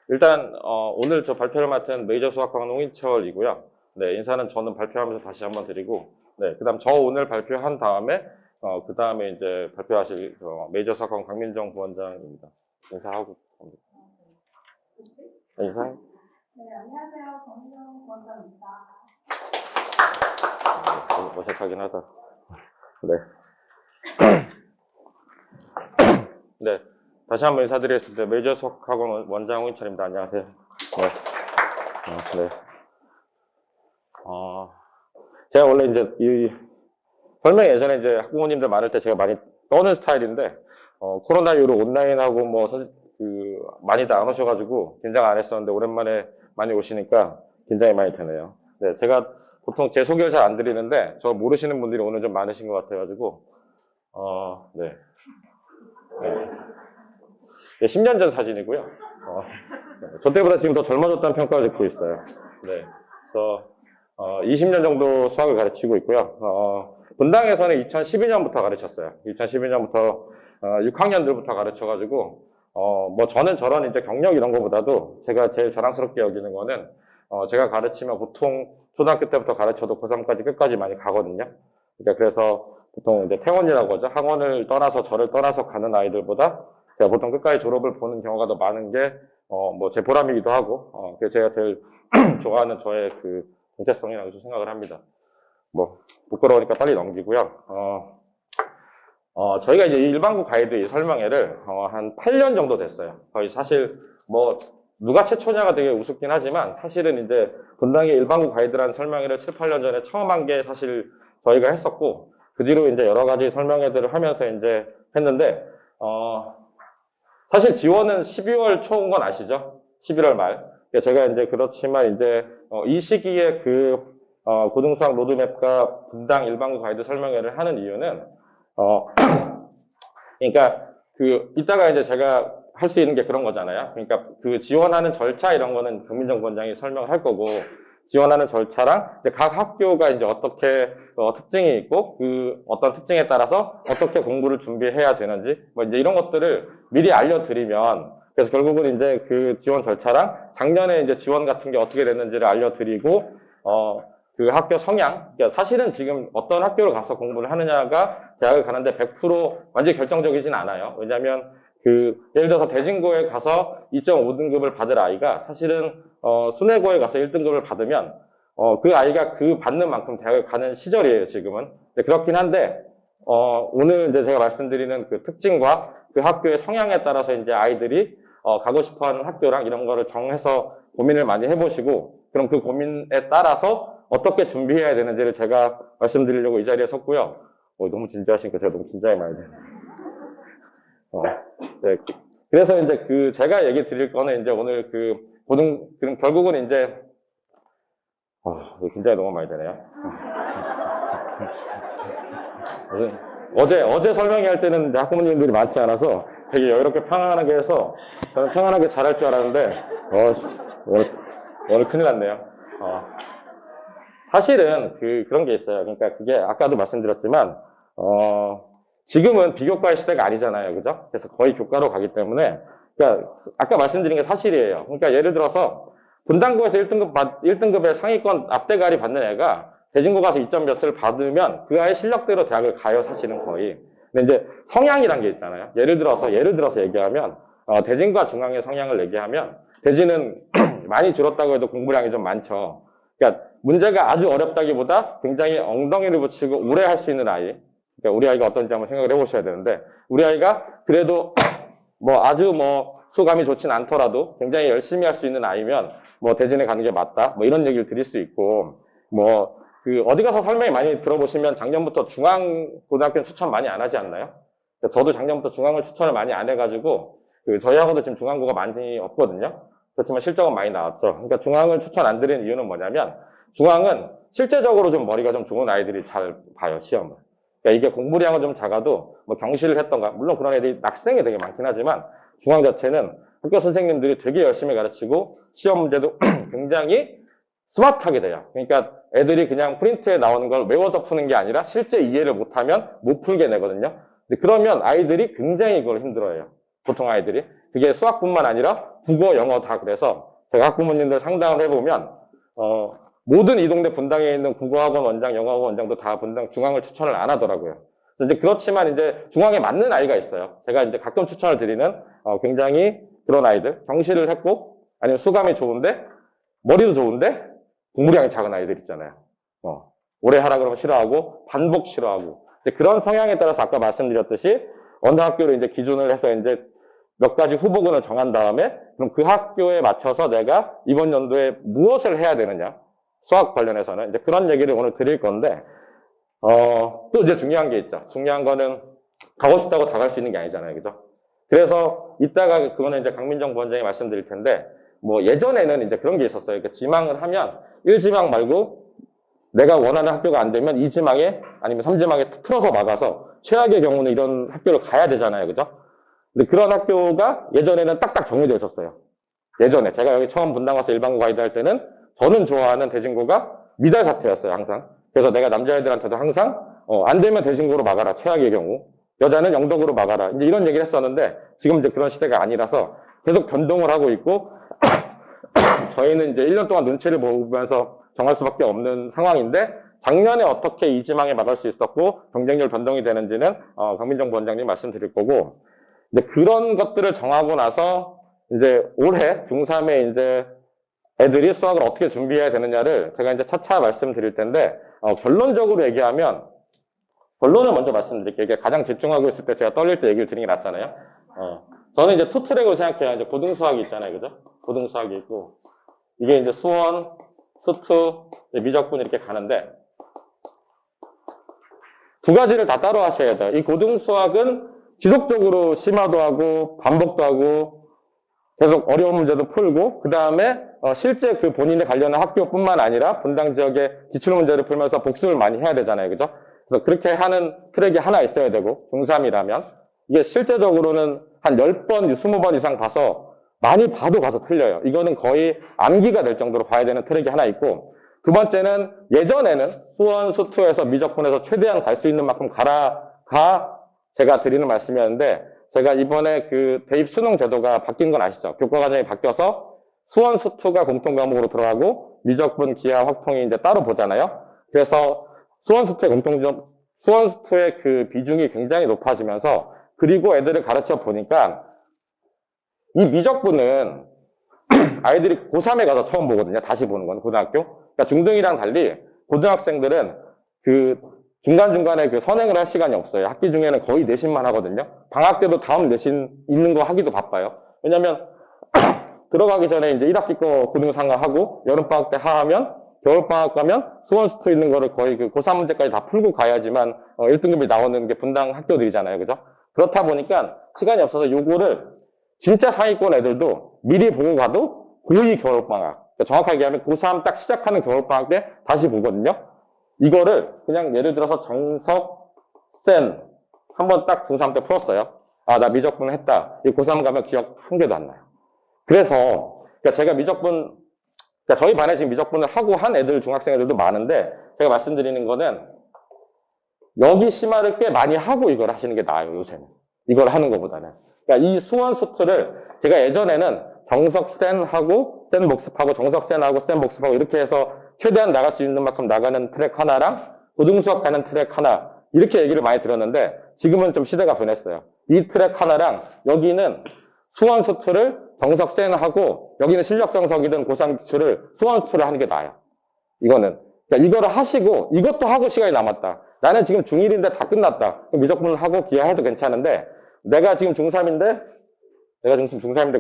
일단 오늘 저 발표를 맡은 메이저 수학학원 홍인철이고요. 네, 인사는 저는 발표하면서 다시 한번 드리고, 네, 그다음 저 오늘 발표한 다음에 그 다음에 이제 발표하실 메이저 수학학원 강민정 부원장입니다. 인사하고 갑니다. 네, 인사해. 네, 안녕하세요. 강민정 부원장입니다. 어색하긴 하다. 네. 네. 다시 한번 인사드리겠습니다. 메이저 수학학원 원장 홍인철입니다. 안녕하세요. 네. 네. 제가 원래 이제 이 설명 예전에 이제 학부모님들 많을 때 제가 많이 떠는 스타일인데, 코로나 이후로 온라인하고 많이들 안 오셔가지고 긴장 안 했었는데 오랜만에 많이 오시니까 긴장이 많이 되네요. 네. 제가 보통 제 소개를 잘 안 드리는데, 저 모르시는 분들이 오늘 좀 많으신 것 같아가지고, 네. 네, 10년 전 사진이고요. 저 때보다 지금 더 젊어졌다는 평가를 듣고 있어요. 네. 그래서, 20년 정도 수학을 가르치고 있고요. 분당에서는 2012년부터 가르쳤어요. 2012년부터, 6학년들부터 가르쳐가지고, 저는 저런 이제 경력 이런 거보다도 제가 제일 자랑스럽게 여기는 거는, 제가 가르치면 보통 초등학교 때부터 가르쳐도 고3까지 끝까지 많이 가거든요. 그러니까 그래서 보통 이제 퇴원이라고 하죠. 학원을 떠나서 저를 떠나서 가는 아이들보다 제가 보통 끝까지 졸업을 보는 경우가 더 많은 게, 제 보람이기도 하고, 그게 제가 제일 좋아하는 저의 그 정체성이라고 생각을 합니다. 부끄러우니까 빨리 넘기고요. 저희가 이제 일반고 가이드 설명회를, 한 8년 정도 됐어요. 거의 사실, 누가 최초냐가 되게 우습긴 하지만, 사실은 이제 분당의 일반고 가이드라는 설명회를 7, 8년 전에 처음 한 게 사실 저희가 했었고, 그 뒤로 이제 여러 가지 설명회들을 하면서 이제 했는데, 사실 지원은 12월 초인 건 아시죠? 11월 말. 제가 이제 그렇지만 이제 이 시기에 고등수학 로드맵과 분당 일반고 가이드 설명회를 하는 이유는 그러니까 이따가 이제 제가 할 수 있는 게 그런 거잖아요. 그러니까 그 지원하는 절차 이런 거는 강민정 원장이 설명을 할 거고, 지원하는 절차랑 이제 각 학교가 이제 어떻게 특징이 있고 그 어떤 특징에 따라서 어떻게 공부를 준비해야 되는지 이제 이런 것들을 미리 알려드리면, 그래서 결국은 이제 그 지원 절차랑 작년에 이제 지원 같은 게 어떻게 됐는지를 알려드리고 그 학교 성향, 그러니까 사실은 지금 어떤 학교를 가서 공부를 하느냐가 대학을 가는데 100% 완전히 결정적이진 않아요. 왜냐하면 예를 들어서 대진고에 가서 2.5등급을 받을 아이가 사실은 순회고에 가서 1등급을 받으면 그 아이가 그 받는 만큼 대학을 가는 시절이에요, 지금은. 그렇긴 한데 오늘 이제 제가 말씀드리는 그 특징과 그 학교의 성향에 따라서 이제 아이들이 가고 싶어 하는 학교랑 이런 거를 정해서 고민을 많이 해보시고, 그럼 그 고민에 따라서 어떻게 준비해야 되는지를 제가 말씀드리려고 이 자리에 섰고요. 너무 진지하시니까 제가 너무 긴장이 많이 돼요. 네. 그래서 이제 제가 얘기 드릴 거는 이제 오늘 결국은 이제, 긴장이 너무 많이 되네요. 어제 설명회 할 때는 학부모님들이 많지 않아서 되게 여유롭게 편안하게 해서 저는 편안하게 잘할 줄 알았는데, 오늘 큰일 났네요. 사실은 그런 게 있어요. 그러니까 그게 아까도 말씀드렸지만, 지금은 비교과의 시대가 아니잖아요. 그죠? 그래서 거의 교과로 가기 때문에, 그러니까 아까 말씀드린 게 사실이에요. 그러니까 예를 들어서 분당고에서 1등급의 상위권 앞대가리 받는 애가 대진고 가서 2점 몇을 받으면 그 아이의 실력대로 대학을 가요, 사실은 거의. 근데 이제 성향이란 게 있잖아요. 예를 들어서 얘기하면, 대진과 중앙의 성향을 얘기하면, 대진은 많이 줄었다고 해도 공부량이 좀 많죠. 그러니까 문제가 아주 어렵다기보다 굉장히 엉덩이를 붙이고 오래 할 수 있는 아이. 그러니까 우리 아이가 어떤지 한번 생각을 해보셔야 되는데, 우리 아이가 그래도 아주 수감이 좋진 않더라도 굉장히 열심히 할 수 있는 아이면 대진에 가는 게 맞다. 이런 얘기를 드릴 수 있고, 어디 가서 설명이 많이 들어보시면 작년부터 중앙고등학교는 추천 많이 안 하지 않나요? 저도 작년부터 중앙을 추천을 많이 안 해가지고, 저희 학원도 지금 중앙고가 많이 없거든요. 그렇지만 실적은 많이 나왔죠. 그러니까 중앙을 추천 안 드리는 이유는 뭐냐면, 중앙은 실제적으로 좀 머리가 좀 좋은 아이들이 잘 봐요, 시험을. 그러니까 이게 공부량은 좀 작아도 경시를 했던가, 물론 그런 애들이 낙생이 되게 많긴 하지만 중앙 자체는 학교 선생님들이 되게 열심히 가르치고 시험 문제도 굉장히 스마트하게 돼요. 그러니까 애들이 그냥 프린트에 나오는 걸 외워서 푸는 게 아니라 실제 이해를 못하면 못 풀게 내거든요. 근데 그러면 아이들이 굉장히 그걸 힘들어해요. 보통 아이들이. 그게 수학뿐만 아니라 국어, 영어 다 그래서 제가 학부모님들 상담을 해보면 모든 이 동네 분당에 있는 국어학원 원장, 영어학원 원장도 다 분당 중앙을 추천을 안 하더라고요. 그래서 이제 그렇지만 이제 중앙에 맞는 아이가 있어요. 제가 이제 가끔 추천을 드리는 굉장히 그런 아이들, 경시를 했고 아니면 수감이 좋은데 머리도 좋은데 공부량이 작은 아이들 있잖아요. 오래 하라 그러면 싫어하고 반복 싫어하고 이제 그런 성향에 따라서 아까 말씀드렸듯이 어느 학교를 이제 기준을 해서 이제 몇 가지 후보군을 정한 다음에 그럼 그 학교에 맞춰서 내가 이번 연도에 무엇을 해야 되느냐 수학 관련해서는 이제 그런 얘기를 오늘 드릴 건데 또 이제 중요한 게 있죠. 중요한 거는 가고 싶다고 다 갈 수 있는 게 아니잖아요, 그죠? 그래서 이따가 그거는 이제 강민정 부원장이 말씀드릴 텐데 뭐 예전에는 이제 그런 게 있었어요. 그러니까 지망을 하면 1지망 말고 내가 원하는 학교가 안 되면 2지망에 아니면 3지망에 틀어서 막아서 최악의 경우는 이런 학교를 가야 되잖아요, 그죠? 근데 그런 학교가 예전에는 딱딱 정해져 있었어요. 예전에 제가 여기 처음 분당 와서 일반고 가이드 할 때는 저는 좋아하는 대진고가 미달 사태였어요, 항상. 그래서 내가 남자애들한테도 항상 안 되면 대진고로 막아라, 최악의 경우. 여자는 영덕으로 막아라. 이제 이런 얘기를 했었는데 지금 이제 그런 시대가 아니라서 계속 변동을 하고 있고 저희는 이제 1년 동안 눈치를 보면서 정할 수밖에 없는 상황인데 작년에 어떻게 이 지망에 막을 수 있었고 경쟁률 변동이 되는지는 강민정 부원장님 말씀드릴 거고 이제 그런 것들을 정하고 나서 이제 올해 중3에 이제 애들이 수학을 어떻게 준비해야 되느냐를 제가 이제 차차 말씀드릴 텐데 결론적으로 얘기하면 결론을 먼저 말씀드릴게요. 이게 가장 집중하고 있을 때 제가 떨릴 때 얘기를 드리는 게 낫잖아요. 저는 이제 투 트랙으로 생각해요. 이제 고등수학이 있잖아요. 그죠? 고등수학이 있고 이게 이제 수원, 수투, 미적분 이렇게 가는데 두 가지를 다 따로 하셔야 돼요. 이 고등수학은 지속적으로 심화도 하고 반복도 하고 계속 어려운 문제도 풀고 그 다음에 실제 그 본인에 관련한 학교뿐만 아니라 분당 지역의 기출문제를 풀면서 복습을 많이 해야 되잖아요. 그죠? 그래서 그렇게 하는 트랙이 하나 있어야 되고 중3이라면 이게 실제적으로는 한 10번, 20번 이상 봐서 많이 봐도 가서 틀려요. 이거는 거의 암기가 될 정도로 봐야 되는 트랙이 하나 있고 두 번째는 예전에는 수원, 수투에서 미적분에서 최대한 갈 수 있는 만큼 가라가 제가 드리는 말씀이었는데 제가 이번에 그 대입 수능 제도가 바뀐 건 아시죠? 교과 과정이 바뀌어서 수원, 수투가 공통 과목으로 들어가고 미적분, 기하, 확통이 이제 따로 보잖아요. 그래서 수원, 수투의 그 비중이 굉장히 높아지면서 그리고 애들을 가르쳐 보니까 이 미적분은 아이들이 고3에 가서 처음 보거든요. 다시 보는 건 고등학교. 그러니까 중등이랑 달리 고등학생들은 그 중간중간에 그 선행을 할 시간이 없어요. 학기 중에는 거의 내신만 하거든요. 방학 때도 다음 내신 있는 거 하기도 바빠요. 왜냐면 들어가기 전에 이제 1학기 거 고등상하하고 여름방학 때 하하면 겨울방학 가면 수원수투 있는 거를 거의 그 고3 문제까지 다 풀고 가야지만 1등급이 나오는 게 분당 학교들이잖아요. 그죠? 그렇다 보니까 시간이 없어서 요거를 진짜 상위권 애들도 미리 보고 가도 고2 겨울방학. 그러니까 정확하게 얘기하면 고3 딱 시작하는 겨울방학 때 다시 보거든요. 이거를 그냥 예를 들어서 정석, 센 한번 딱 중3 때 풀었어요. 아, 나 미적분 했다. 이 고3 가면 기억 한 개도 안 나요. 그래서 그러니까 제가 미적분 그러니까 저희 반에 지금 미적분을 하고 한 애들 중학생 애들도 많은데 제가 말씀드리는 거는 여기 심화를 꽤 많이 하고 이걸 하시는 게 나아요. 요새는 이걸 하는 것보다는. 그러니까 이 수원 수투를 제가 예전에는 정석 센하고 센 복습하고 정석 센하고 센 복습하고 이렇게 해서 최대한 나갈 수 있는 만큼 나가는 트랙 하나랑 고등수학 가는 트랙 하나 이렇게 얘기를 많이 들었는데 지금은 좀 시대가 변했어요. 이 트랙 하나랑 여기는 수원 수투를 정석 센하고 여기는 실력 정석이든 고3 기출을 수원 수투를 하는 게 나아요. 이거는 그러니까 이거를 하시고 이것도 하고 시간이 남았다. 나는 지금 중1인데 다 끝났다. 그럼 미적분을 하고 기하해도 괜찮은데 내가 지금 중3인데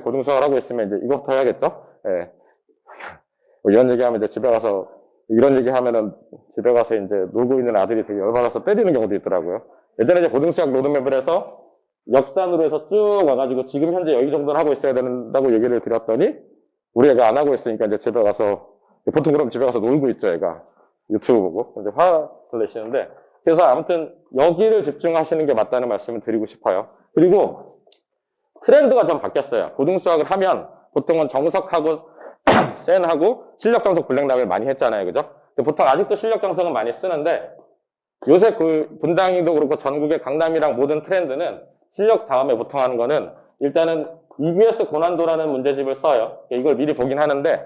고등수학을 하고 있으면 이제 이것부터 해야겠죠? 예. 뭐 이런 얘기하면 이제 집에 가서 이제 놀고 있는 아들이 되게 열받아서 때리는 경우도 있더라고요. 예전에 이제 고등수학 로드맵을 해서 역산으로 해서 쭉 와가지고 지금 현재 여기 정도는 하고 있어야 된다고 얘기를 드렸더니 우리 애가 안 하고 있으니까 이제 집에 가서 보통 그럼 집에 가서 놀고 있죠, 애가. 유튜브 보고. 이제 화를 내시는데 그래서 아무튼 여기를 집중하시는 게 맞다는 말씀을 드리고 싶어요. 그리고 트렌드가 좀 바뀌었어요. 고등수학을 하면 보통은 정석하고 센하고 실력정석 블랙락을 많이 했잖아요. 그죠? 보통 아직도 실력정석은 많이 쓰는데 요새 그 분당이도 그렇고 전국의 강남이랑 모든 트렌드는 실력 다음에 보통 하는 거는 일단은 EBS 고난도라는 문제집을 써요. 이걸 미리 보긴 하는데,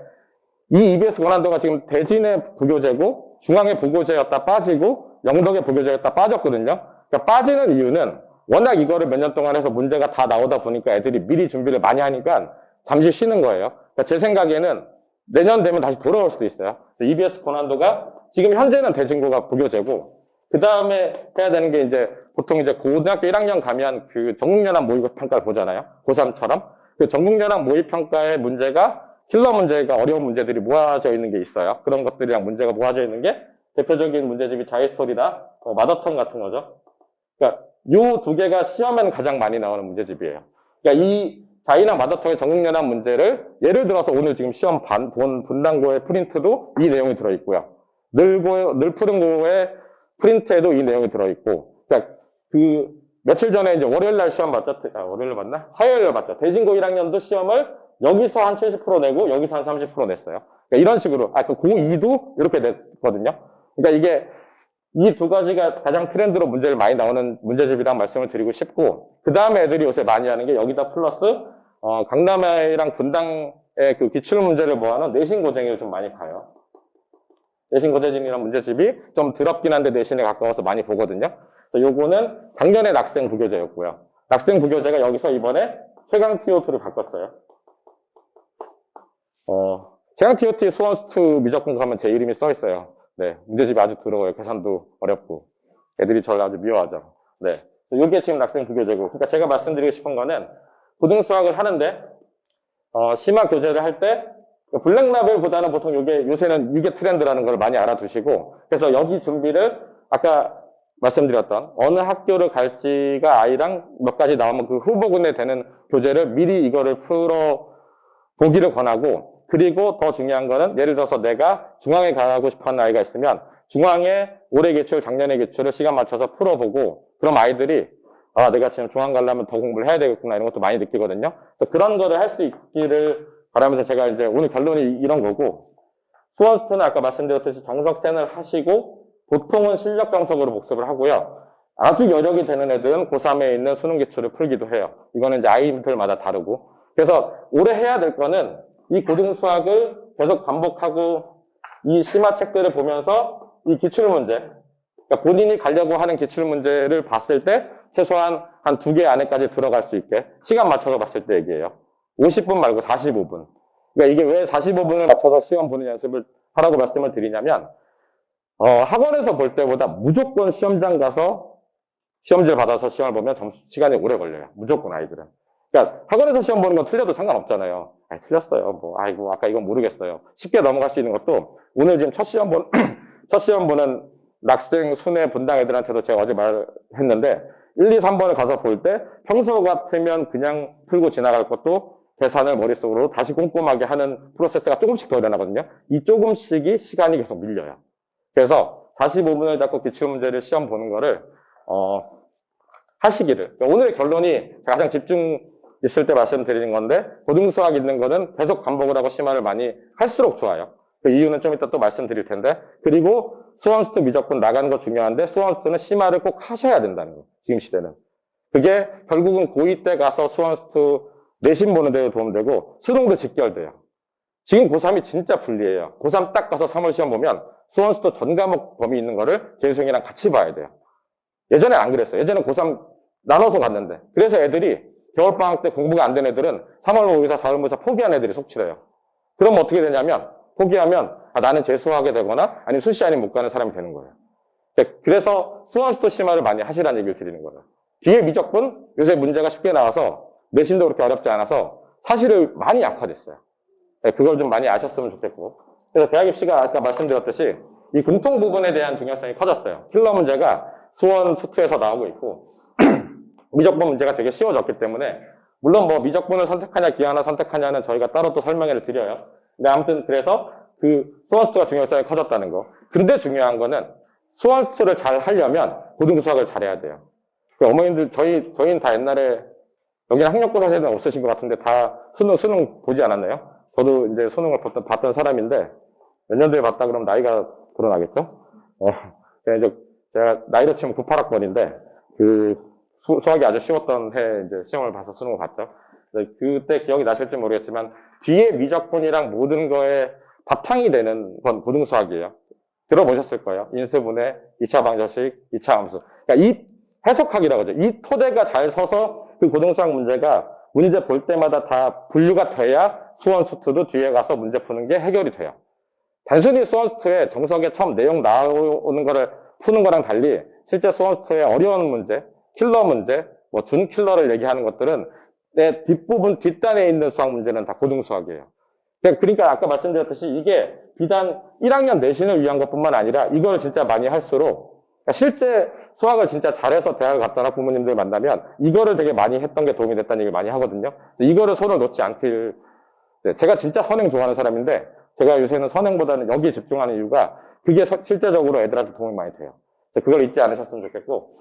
이 EBS 고난도가 지금 대진의 부교재고, 중앙의 부교재였다 빠지고, 영덕의 부교재였다 빠졌거든요. 그러니까 빠지는 이유는 워낙 이거를 몇 년 동안 해서 문제가 다 나오다 보니까 애들이 미리 준비를 많이 하니까 잠시 쉬는 거예요. 그러니까 제 생각에는 내년 되면 다시 돌아올 수도 있어요. EBS 고난도가 지금 현재는 대진고가 부교재고, 그 다음에 해야 되는 게 이제 보통 이제 고등학교 1학년 가면 그 전국연합 모의고사평가를 보잖아요. 고3처럼. 그 전국연합 모의평가의 문제가 킬러 문제가 어려운 문제들이 모아져 있는 게 있어요. 그런 것들이랑 문제가 모아져 있는 게 대표적인 문제집이 자이스토리나 마더턴 같은 거죠. 그러니까 요 두 개가 시험에는 가장 많이 나오는 문제집이에요. 그러니까 이 자이나 마더턴의 전국연합 문제를 예를 들어서 오늘 지금 시험 본 분당고의 프린트도 이 내용이 들어있고요. 늘 푸른 고의 프린트에도 이 내용이 들어있고, 그러니까 그 며칠 전에 이제 월요일 날 시험 봤죠? 월요일 봤나? 화요일 날 봤죠? 대진고 1학년도 시험을 여기서 한 70% 내고 여기서 한 30% 냈어요. 그러니까 이런 식으로 그 고2도 이렇게 냈거든요. 그러니까 이게 이 두 가지가 가장 트렌드로 문제를 많이 나오는 문제집이라는 말씀을 드리고 싶고, 그 다음에 애들이 요새 많이 하는 게 여기다 플러스 강남이랑 분당의 그 기출 문제를 모아놓은 내신고쟁이를 좀 많이 봐요. 내신고재집이라는 문제집이 좀 더럽긴 한데 내신에 가까워서 많이 보거든요. 그래서 요거는 작년에 낙생 부교재였고요. 낙생 부교재가 여기서 이번에 최강 TO2를 바꿨어요. 최강 TO2 수원스투 미적분 가면 제 이름이 써 있어요. 네, 문제집이 아주 더러워요. 계산도 어렵고 애들이 저를 아주 미워하죠. 네, 이게 지금 낙생 부교재고, 그러니까 제가 말씀드리고 싶은 거는 고등수학을 하는데 심화 교재를 할 때 블랙라벨보다는 보통 요새는 이게 트렌드라는 걸 많이 알아두시고, 그래서 여기 준비를 아까 말씀드렸던 어느 학교를 갈지가 아이랑 몇 가지 나오면 그 후보군에 되는 교재를 미리 이거를 풀어 보기를 권하고, 그리고 더 중요한 거는 예를 들어서 내가 중앙에 가고 싶어 하는 아이가 있으면 중앙에 올해 기출, 작년의 기출을 시간 맞춰서 풀어보고, 그럼 아이들이 내가 지금 중앙 가려면 더 공부를 해야 되겠구나 이런 것도 많이 느끼거든요. 그래서 그런 거를 할 수 있기를 바라면서 제가 이제 오늘 결론이 이런 거고, 수원스투는 아까 말씀드렸듯이 정석센을 하시고 보통은 실력 정석으로 복습을 하고요. 아주 여력이 되는 애들은 고3에 있는 수능 기출을 풀기도 해요. 이거는 이제 아이들마다 다르고. 그래서 올해 해야 될 거는 이 고등수학을 계속 반복하고 이 심화책들을 보면서 이 기출문제, 그러니까 본인이 가려고 하는 기출문제를 봤을 때 최소한 한 2개 안에까지 들어갈 수 있게 시간 맞춰서 봤을 때 얘기해요. 50분 말고 45분. 그러니까 이게 왜 45분을 맞춰서 시험 보는 연습을 하라고 말씀을 드리냐면, 학원에서 볼 때보다 무조건 시험장 가서 시험지를 받아서 시험을 보면 시간이 오래 걸려요. 무조건 아이들은. 그러니까 학원에서 시험 보는 건 틀려도 상관없잖아요. 틀렸어요. 아이고, 아까 이건 모르겠어요. 쉽게 넘어갈 수 있는 것도 오늘 지금 첫 시험 보는 낙생, 순회, 분당 애들한테도 제가 어제 말했는데 1, 2, 3번을 가서 볼 때 평소 같으면 그냥 풀고 지나갈 것도 계산을 머릿속으로 다시 꼼꼼하게 하는 프로세스가 조금씩 더 일어나거든요. 이 조금씩이 시간이 계속 밀려요. 그래서 45분을 잡고 기출문제를 시험 보는 거를 하시기를. 오늘의 결론이 가장 집중 있을 때 말씀드리는 건데, 고등수학 있는 거는 계속 반복을 하고 심화를 많이 할수록 좋아요. 그 이유는 좀 이따 또 말씀드릴 텐데, 그리고 수원스투 미적분 나가는 거 중요한데 수원스투는 심화를 꼭 하셔야 된다는 거. 지금 시대는. 그게 결국은 고2 때 가서 수원스투 내신 보는 데도 도움되고 수능도 직결돼요. 지금 고3이 진짜 불리해요. 고3 딱 가서 3월 시험 보면 수원스투 전 과목 범위 있는 거를 재수생이랑 같이 봐야 돼요. 예전에 안 그랬어요. 예전에 고3 나눠서 갔는데. 그래서 애들이 겨울방학 때 공부가 안 된 애들은 3월 모의고사, 4월 모의고사 포기한 애들이 속출해요. 그럼 어떻게 되냐면 포기하면 나는 재수하게 되거나 아니면 수시 아니면 못 가는 사람이 되는 거예요. 그래서 수원스투 심화를 많이 하시라는 얘기를 드리는 거예요. 뒤에 미적분 요새 문제가 쉽게 나와서 내신도 그렇게 어렵지 않아서 사실을 많이 약화됐어요. 그걸 좀 많이 아셨으면 좋겠고. 그래서 대학 입시가 아까 말씀드렸듯이 이 공통 부분에 대한 중요성이 커졌어요. 킬러 문제가 수원 수투에서 나오고 있고 미적분 문제가 되게 쉬워졌기 때문에, 물론 뭐 미적분을 선택하냐 기하나 선택하냐는 저희가 따로 또 설명을 드려요. 근데 아무튼 그래서 그 수원수투가 중요성이 커졌다는 거. 근데 중요한 거는 수원수투를 잘 하려면 고등수학을 잘해야 돼요. 어머님들 저희는 다 옛날에 여기는 학력고사 세대는 없으신 것 같은데 다 수능 보지 않았나요? 저도 이제 수능을 봤던 사람인데 몇 년도에 봤다 그러면 나이가 드러나겠죠? 제가 나이로 치면 98학번인데 수학이 아주 쉬웠던 해 이제 시험을 봐서 수능을 봤죠. 그때 기억이 나실지 모르겠지만 뒤에 미적분이랑 모든 거에 바탕이 되는 건 고등수학이에요. 들어보셨을 거예요. 인수분해, 2차 방정식, 2차 함수. 그러니까 이 해석하기라고 하죠. 이 토대가 잘 서서 그 고등수학 문제가 문제 볼 때마다 다 분류가 돼야 수원수투도 뒤에 가서 문제 푸는 게 해결이 돼요. 단순히 수원수투에 정석에 처음 내용 나오는 거를 푸는 거랑 달리 실제 수원수투의 어려운 문제, 킬러 문제, 뭐 준킬러를 얘기하는 것들은 내 뒷부분, 뒷단에 있는 수학 문제는 다 고등수학이에요. 그러니까 아까 말씀드렸듯이 이게 비단 1학년 내신을 위한 것뿐만 아니라 이걸 진짜 많이 할수록 실제 수학을 진짜 잘해서 대학을 갔다가 부모님들 만나면 이거를 되게 많이 했던 게 도움이 됐다는 얘기를 많이 하거든요. 이거를 손을 놓지 않길. 제가 진짜 선행 좋아하는 사람인데 제가 요새는 선행보다는 여기에 집중하는 이유가 그게 실제적으로 애들한테 도움이 많이 돼요. 그걸 잊지 않으셨으면 좋겠고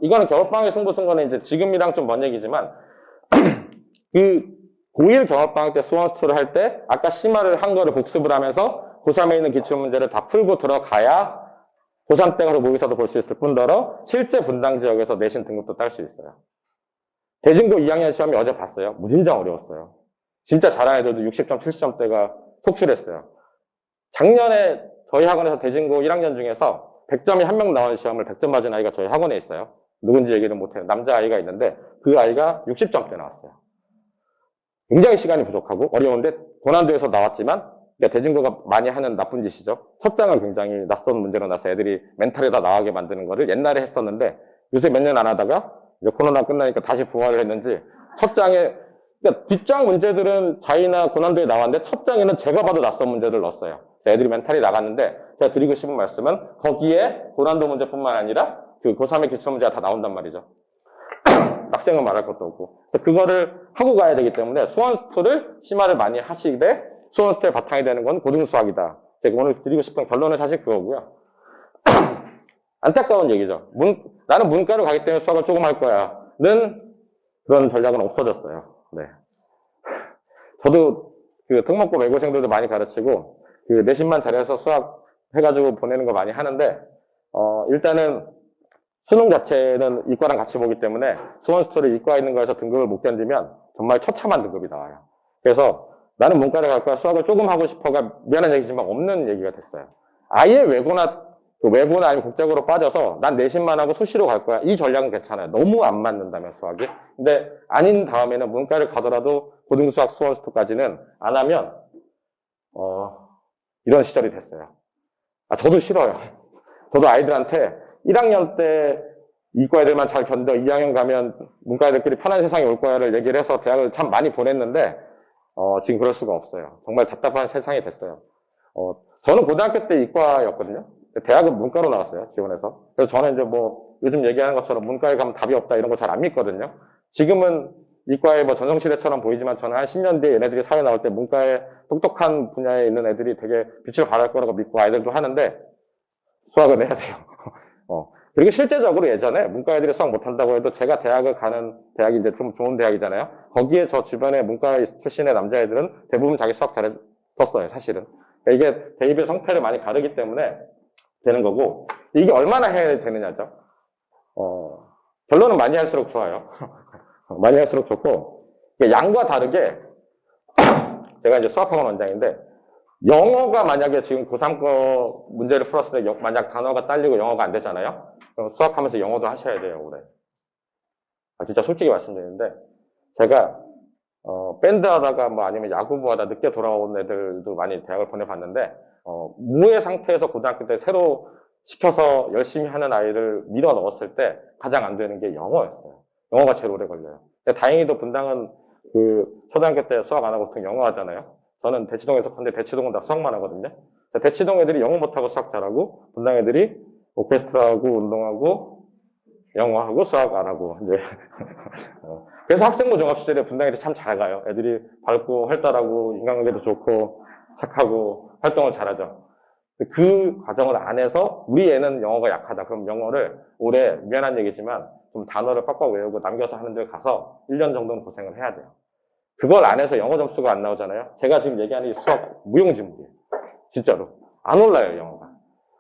이거는 겨울방학에 승부 쓴 거는 이제 지금이랑 좀 먼 얘기지만 그 고1 겨울방학 때 수원수투를 할 때 아까 심화를 한 거를 복습을 하면서 고3에 있는 기출문제를 다 풀고 들어가야 고3 때 가서 모의사도 볼 수 있을 뿐더러 실제 분당 지역에서 내신 등급도 딸 수 있어요. 대진고 2학년 시험이 어제 봤어요. 무진장 어려웠어요. 진짜 잘하는 애들도 60점, 70점대가 속출했어요. 작년에 저희 학원에서 대진고 1학년 중에서 100점이 한 명 나오는 시험을 100점 맞은 아이가 저희 학원에 있어요. 누군지 얘기는 못해요. 남자아이가 있는데 그 아이가 60점대 나왔어요. 굉장히 시간이 부족하고 어려운데 고난도에서 나왔지만 대진고가 많이 하는 나쁜 짓이죠. 첫 장은 굉장히 낯선 문제로 나서 애들이 멘탈에다 나가게 만드는 거를 옛날에 했었는데 요새 몇 년 안 하다가 이제 코로나 끝나니까 다시 부활을 했는지 첫 장에 그러니까 뒷장 문제들은 자이나 고난도에 나왔는데 첫 장에는 제가 봐도 낯선 문제를 넣었어요. 애들이 멘탈이 나갔는데 제가 드리고 싶은 말씀은 거기에 고난도 문제뿐만 아니라 그 고3의 기출 문제가 다 나온단 말이죠. 학생은 말할 것도 없고 그거를 하고 가야 되기 때문에 수원수투를 심화를 많이 하시되 수원수투의 바탕이 되는 건 고등수학이다. 제가 오늘 드리고 싶은 결론은 사실 그거고요. 안타까운 얘기죠. 나는 문과를 가기 때문에 수학을 조금 할 거야 는 그런 전략은 없어졌어요. 네. 저도 그 특목고 외고생들도 많이 가르치고 그 내신만 잘해서 수학 해가지고 보내는 거 많이 하는데 일단은 수능 자체는 이과랑 같이 보기 때문에 수원수투를 이과에 있는 거에서 등급을 못 견디면 정말 처참한 등급이 나와요. 그래서 나는 문과를 갈 거야 수학을 조금 하고 싶어가 미안한 얘기지만 없는 얘기가 됐어요. 아예 외고나 아니면 국제고로 빠져서 난 내신만 하고 수시로 갈 거야. 이 전략은 괜찮아요. 너무 안 맞는다면 수학이. 근데 아닌 다음에는 문과를 가더라도 고등수학 수원수투까지는 안 하면 이런 시절이 됐어요. 저도 싫어요. 저도 아이들한테 1학년 때 이과 애들만 잘 견뎌 2학년 가면 문과 애들끼리 편한 세상이 올 거야를 얘기를 해서 대학을 참 많이 보냈는데 지금 그럴 수가 없어요. 정말 답답한 세상이 됐어요. 저는 고등학교 때 이과였거든요. 대학은 문과로 나왔어요. 지원해서. 그래서 저는 이제 뭐 요즘 얘기하는 것처럼 문과에 가면 답이 없다 이런 거 잘 안 믿거든요. 지금은 이과에 뭐 전성시대처럼 보이지만 저는 한 10년 뒤에 얘네들이 사회 나올 때 문과에 똑똑한 분야에 있는 애들이 되게 빛을 발할 거라고 믿고 아이들도 하는데 수학은 해야 돼요. 그리고 실제적으로 예전에 문과 애들이 수학 못한다고 해도 제가 대학을 가는 대학이 이제 좀 좋은 대학이잖아요. 거기에 저 주변에 문과 출신의 남자애들은 대부분 자기 수학 잘했었어요, 사실은. 그러니까 이게 대입의 성패를 많이 가르기 때문에 되는 거고, 이게 얼마나 해야 되느냐죠. 결론은 많이 할수록 좋아요. 많이 할수록 좋고, 양과 다르게, 제가 이제 수학학원 원장인데, 영어가 만약에 지금 고3 거 문제를 풀었을 때 만약 단어가 딸리고 영어가 안 되잖아요? 그럼 수학하면서 영어도 하셔야 돼요, 올해. 진짜 솔직히 말씀드리는데, 제가, 밴드 하다가 뭐 아니면 야구부 하다 늦게 돌아온 애들도 많이 대학을 보내봤는데, 무의 상태에서 고등학교 때 새로 시켜서 열심히 하는 아이를 밀어 넣었을 때 가장 안 되는 게 영어였어요. 영어가 제일 오래 걸려요. 근데 다행히도 분당은 그 초등학교 때 수학 안 하고 보통 영어 하잖아요. 저는 대치동에서 근데 대치동은 다 수학만 하거든요. 대치동 애들이 영어 못하고 수학 잘하고 분당 애들이 오케스트라하고 운동하고 영어하고 수학 안 하고 이제 그래서 학생부 종합 시절에 분당 애들이 참 잘 가요. 애들이 밝고 활달하고 인간관계도 좋고 착하고 활동을 잘하죠. 그 과정을 안 해서 우리 애는 영어가 약하다. 그럼 영어를 올해 미안한 얘기지만 좀 단어를 빡빡 외우고 남겨서 하는 데 가서 1년 정도는 고생을 해야 돼요. 그걸 안 해서 영어 점수가 안 나오잖아요. 제가 지금 얘기하는 이 수학 무용지물이에요. 진짜로. 안 올라요, 영어가.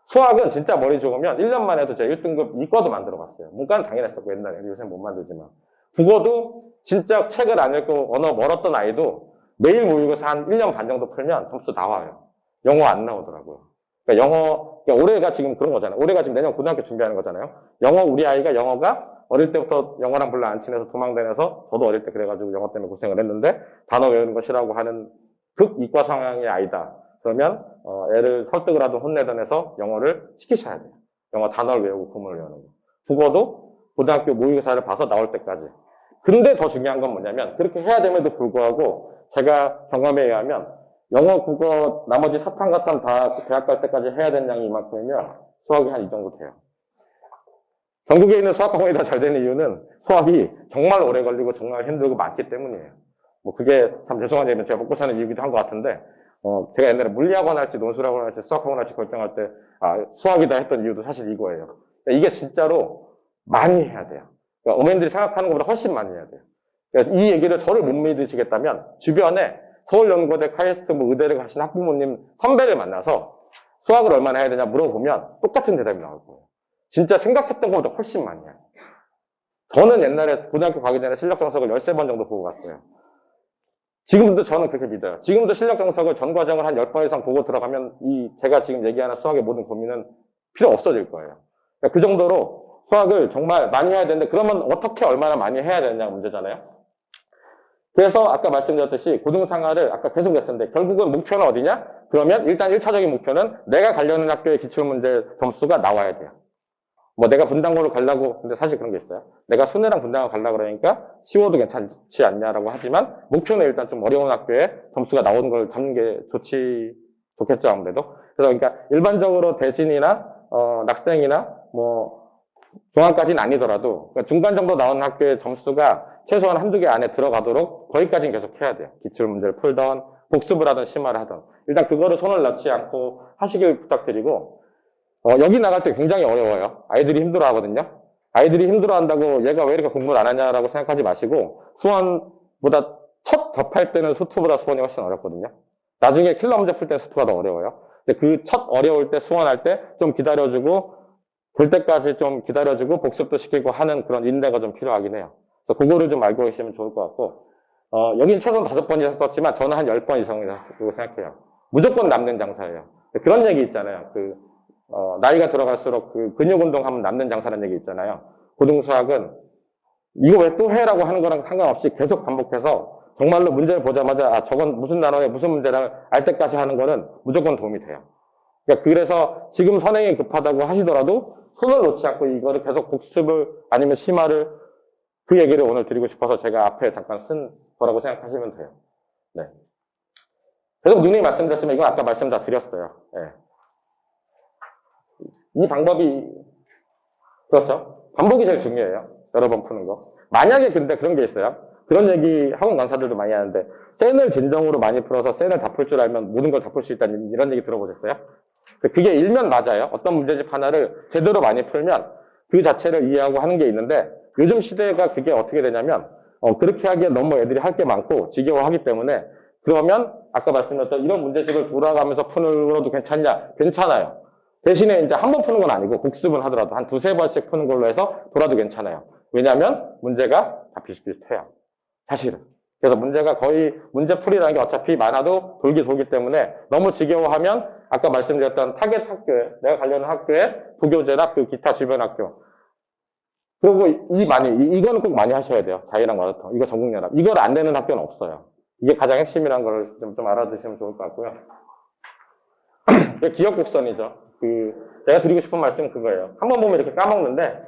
수학은 진짜 머리 좋으면 1년만 해도 제가 1등급 이과도 만들어 봤어요. 문과는 당연히 했었고 옛날에. 요새는 못 만들지만. 국어도 진짜 책을 안 읽고 언어 멀었던 아이도 매일 모의고사 한 1년 반 정도 풀면 점수 나와요. 영어 안 나오더라고요. 그러니까 그러니까 올해가 지금 그런 거잖아요. 올해가 지금 내년 고등학교 준비하는 거잖아요. 우리 아이가 영어가 어릴 때부터 영어랑 별로 안 친해서 도망다녀서 저도 어릴 때 그래가지고 영어 때문에 고생을 했는데 단어 외우는 거 싫어하고 하는 극이과 성향의 아이다. 그러면 애를 설득을 하든 혼내든 해서 영어를 시키셔야 돼요. 영어 단어를 외우고 구문을 외우는 거. 국어도 고등학교 모의고사를 봐서 나올 때까지. 근데 더 중요한 건 뭐냐면 그렇게 해야 됨에도 불구하고 제가 경험에 의하면 영어, 국어, 나머지 사탐, 가탐 다 대학 갈 때까지 해야 되는 양이 이만큼이면 수학이 한 이 정도 돼요. 전국에 있는 수학학원이 다 잘 되는 이유는 수학이 정말 오래 걸리고 정말 힘들고 많기 때문이에요. 뭐 그게 참 죄송한 얘기는 제가 먹고 사는 이유기도 한 것 같은데 제가 옛날에 물리학원 할지 논술학원 할지 수학학원 할지 결정할 때 수학이다 했던 이유도 사실 이거예요. 이게 진짜로 많이 해야 돼요. 그러니까 어머님들이 생각하는 것보다 훨씬 많이 해야 돼요. 그래서 이 얘기를 저를 못 믿으시겠다면 주변에 서울연고대, 카이스트, 의대를 가신 학부모님 선배를 만나서 수학을 얼마나 해야 되냐 물어보면 똑같은 대답이 나올 거예요. 진짜 생각했던 것보다 훨씬 많이 해요. 저는 옛날에 고등학교 가기 전에 실력 정석을 13번 정도 보고 갔어요. 지금도 저는 그렇게 믿어요. 지금도 실력 정석을 전 과정을 한 10번 이상 보고 들어가면 제가 지금 얘기하는 수학의 모든 고민은 필요 없어질 거예요. 그러니까 그 정도로 수학을 정말 많이 해야 되는데 그러면 어떻게 얼마나 많이 해야 되느냐가 문제잖아요. 그래서 아까 말씀드렸듯이 고등생활을 아까 계속 했는데 결국은 목표는 어디냐? 그러면 일단 1차적인 목표는 내가 가려는 학교의 기출문제 점수가 나와야 돼요. 뭐 내가 분당고를 가려고 근데 사실 그런 게 있어요. 내가 순회랑 분당을 가려고 그러니까 쉬워도 괜찮지 않냐라고 하지만 목표는 일단 좀 어려운 학교에 점수가 나오는 걸 잡는 게 좋겠죠 아무래도. 그래서 그러니까 일반적으로 대진이나 낙생이나 뭐 중앙까지는 아니더라도 그러니까 중간 정도 나오는 학교의 점수가 최소한 한두 개 안에 들어가도록 거기까지는 계속 해야 돼요. 기출문제를 풀던 복습을 하던 심화를 하던 일단 그거를 손을 놓지 않고 하시길 부탁드리고 여기 나갈 때 굉장히 어려워요. 아이들이 힘들어 하거든요. 아이들이 힘들어 한다고 얘가 왜 이렇게 공부를 안 하냐라고 생각하지 마시고 수원보다 첫 접할 때는 수투보다 수원이 훨씬 어렵거든요. 나중에 킬러 문제 풀 때는 수투가 더 어려워요. 근데 그 첫 어려울 때 수원할 때 좀 기다려주고 될 때까지 좀 기다려주고 복습도 시키고 하는 그런 인내가 좀 필요하긴 해요. 그래서 그거를 좀 알고 계시면 좋을 것 같고 여긴 최소한 5번 이상 썼지만 저는 한 10번 이상이라고 생각해요. 무조건 남는 장사예요. 그런 얘기 있잖아요. 나이가 들어갈수록 근육 운동하면 남는 장사라는 얘기 있잖아요. 고등수학은 이거 왜 또 해라고 하는 거랑 상관없이 계속 반복해서 정말로 문제를 보자마자 저건 무슨 단어에 무슨 문제를 알 때까지 하는 거는 무조건 도움이 돼요. 그러니까 그래서 지금 선행이 급하다고 하시더라도 손을 놓지 않고 이거를 계속 복습을 아니면 심화를 그 얘기를 오늘 드리고 싶어서 제가 앞에 잠깐 쓴 거라고 생각하시면 돼요. 네. 계속 누누이 말씀드렸지만 이건 아까 말씀 다 드렸어요. 네. 이 방법이 그렇죠. 반복이 제일 중요해요. 여러 번 푸는 거. 만약에 근데 그런 게 있어요. 그런 얘기 학원 강사들도 많이 하는데 센을 진정으로 많이 풀어서 센을 다 풀 줄 알면 모든 걸 다 풀 수 있다는 이런 얘기 들어보셨어요? 그게 일면 맞아요. 어떤 문제집 하나를 제대로 많이 풀면 그 자체를 이해하고 하는 게 있는데 요즘 시대가 그게 어떻게 되냐면 그렇게 하기에 너무 애들이 할 게 많고 지겨워하기 때문에 그러면 아까 말씀드렸던 이런 문제집을 돌아가면서 푸는 괜찮냐? 괜찮아요. 대신에 이제 한 번 푸는 건 아니고 복습은 하더라도 한 두세 번씩 푸는 걸로 해서 돌아도 괜찮아요. 왜냐하면 문제가 다 비슷비슷해요. 사실은. 그래서 문제가 거의 문제풀이라는 게 어차피 많아도 돌기 때문에 너무 지겨워하면 아까 말씀드렸던 타겟 학교에 내가 가려는 학교에 부교재나 그 기타 주변 학교 그리고 이거는 꼭 많이 하셔야 돼요. 자유랑 마라톤 이거 전국연합 이걸 안 되는 학교는 없어요. 이게 가장 핵심이라는 걸 좀 알아두시면 좋을 것 같고요. 기억 곡선이죠. 제가 드리고 싶은 말씀은 그거예요. 한 번 보면 이렇게 까먹는데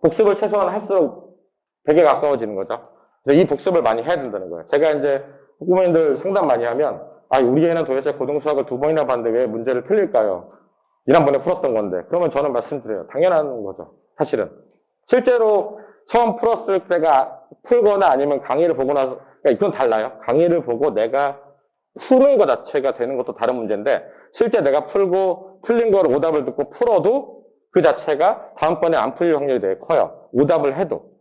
복습을 최소한 할수록 되게 가까워지는 거죠. 그래서 이 복습을 많이 해야 된다는 거예요. 제가 이제 학부모님들 상담 많이 하면 우리 애는 도대체 고등수학을 2번이나 봤는데 왜 문제를 틀릴까요? 1번에 풀었던 건데 그러면 저는 말씀드려요. 당연한 거죠. 사실은. 실제로 처음 풀었을 때가 풀거나 아니면 강의를 보고 나서 그러니까 이건 달라요. 강의를 보고 내가 푸는 것 자체가 되는 것도 다른 문제인데 실제 내가 풀고 틀린 걸 오답을 듣고 풀어도 그 자체가 다음번에 안 풀릴 확률이 되게 커요. 오답을 해도.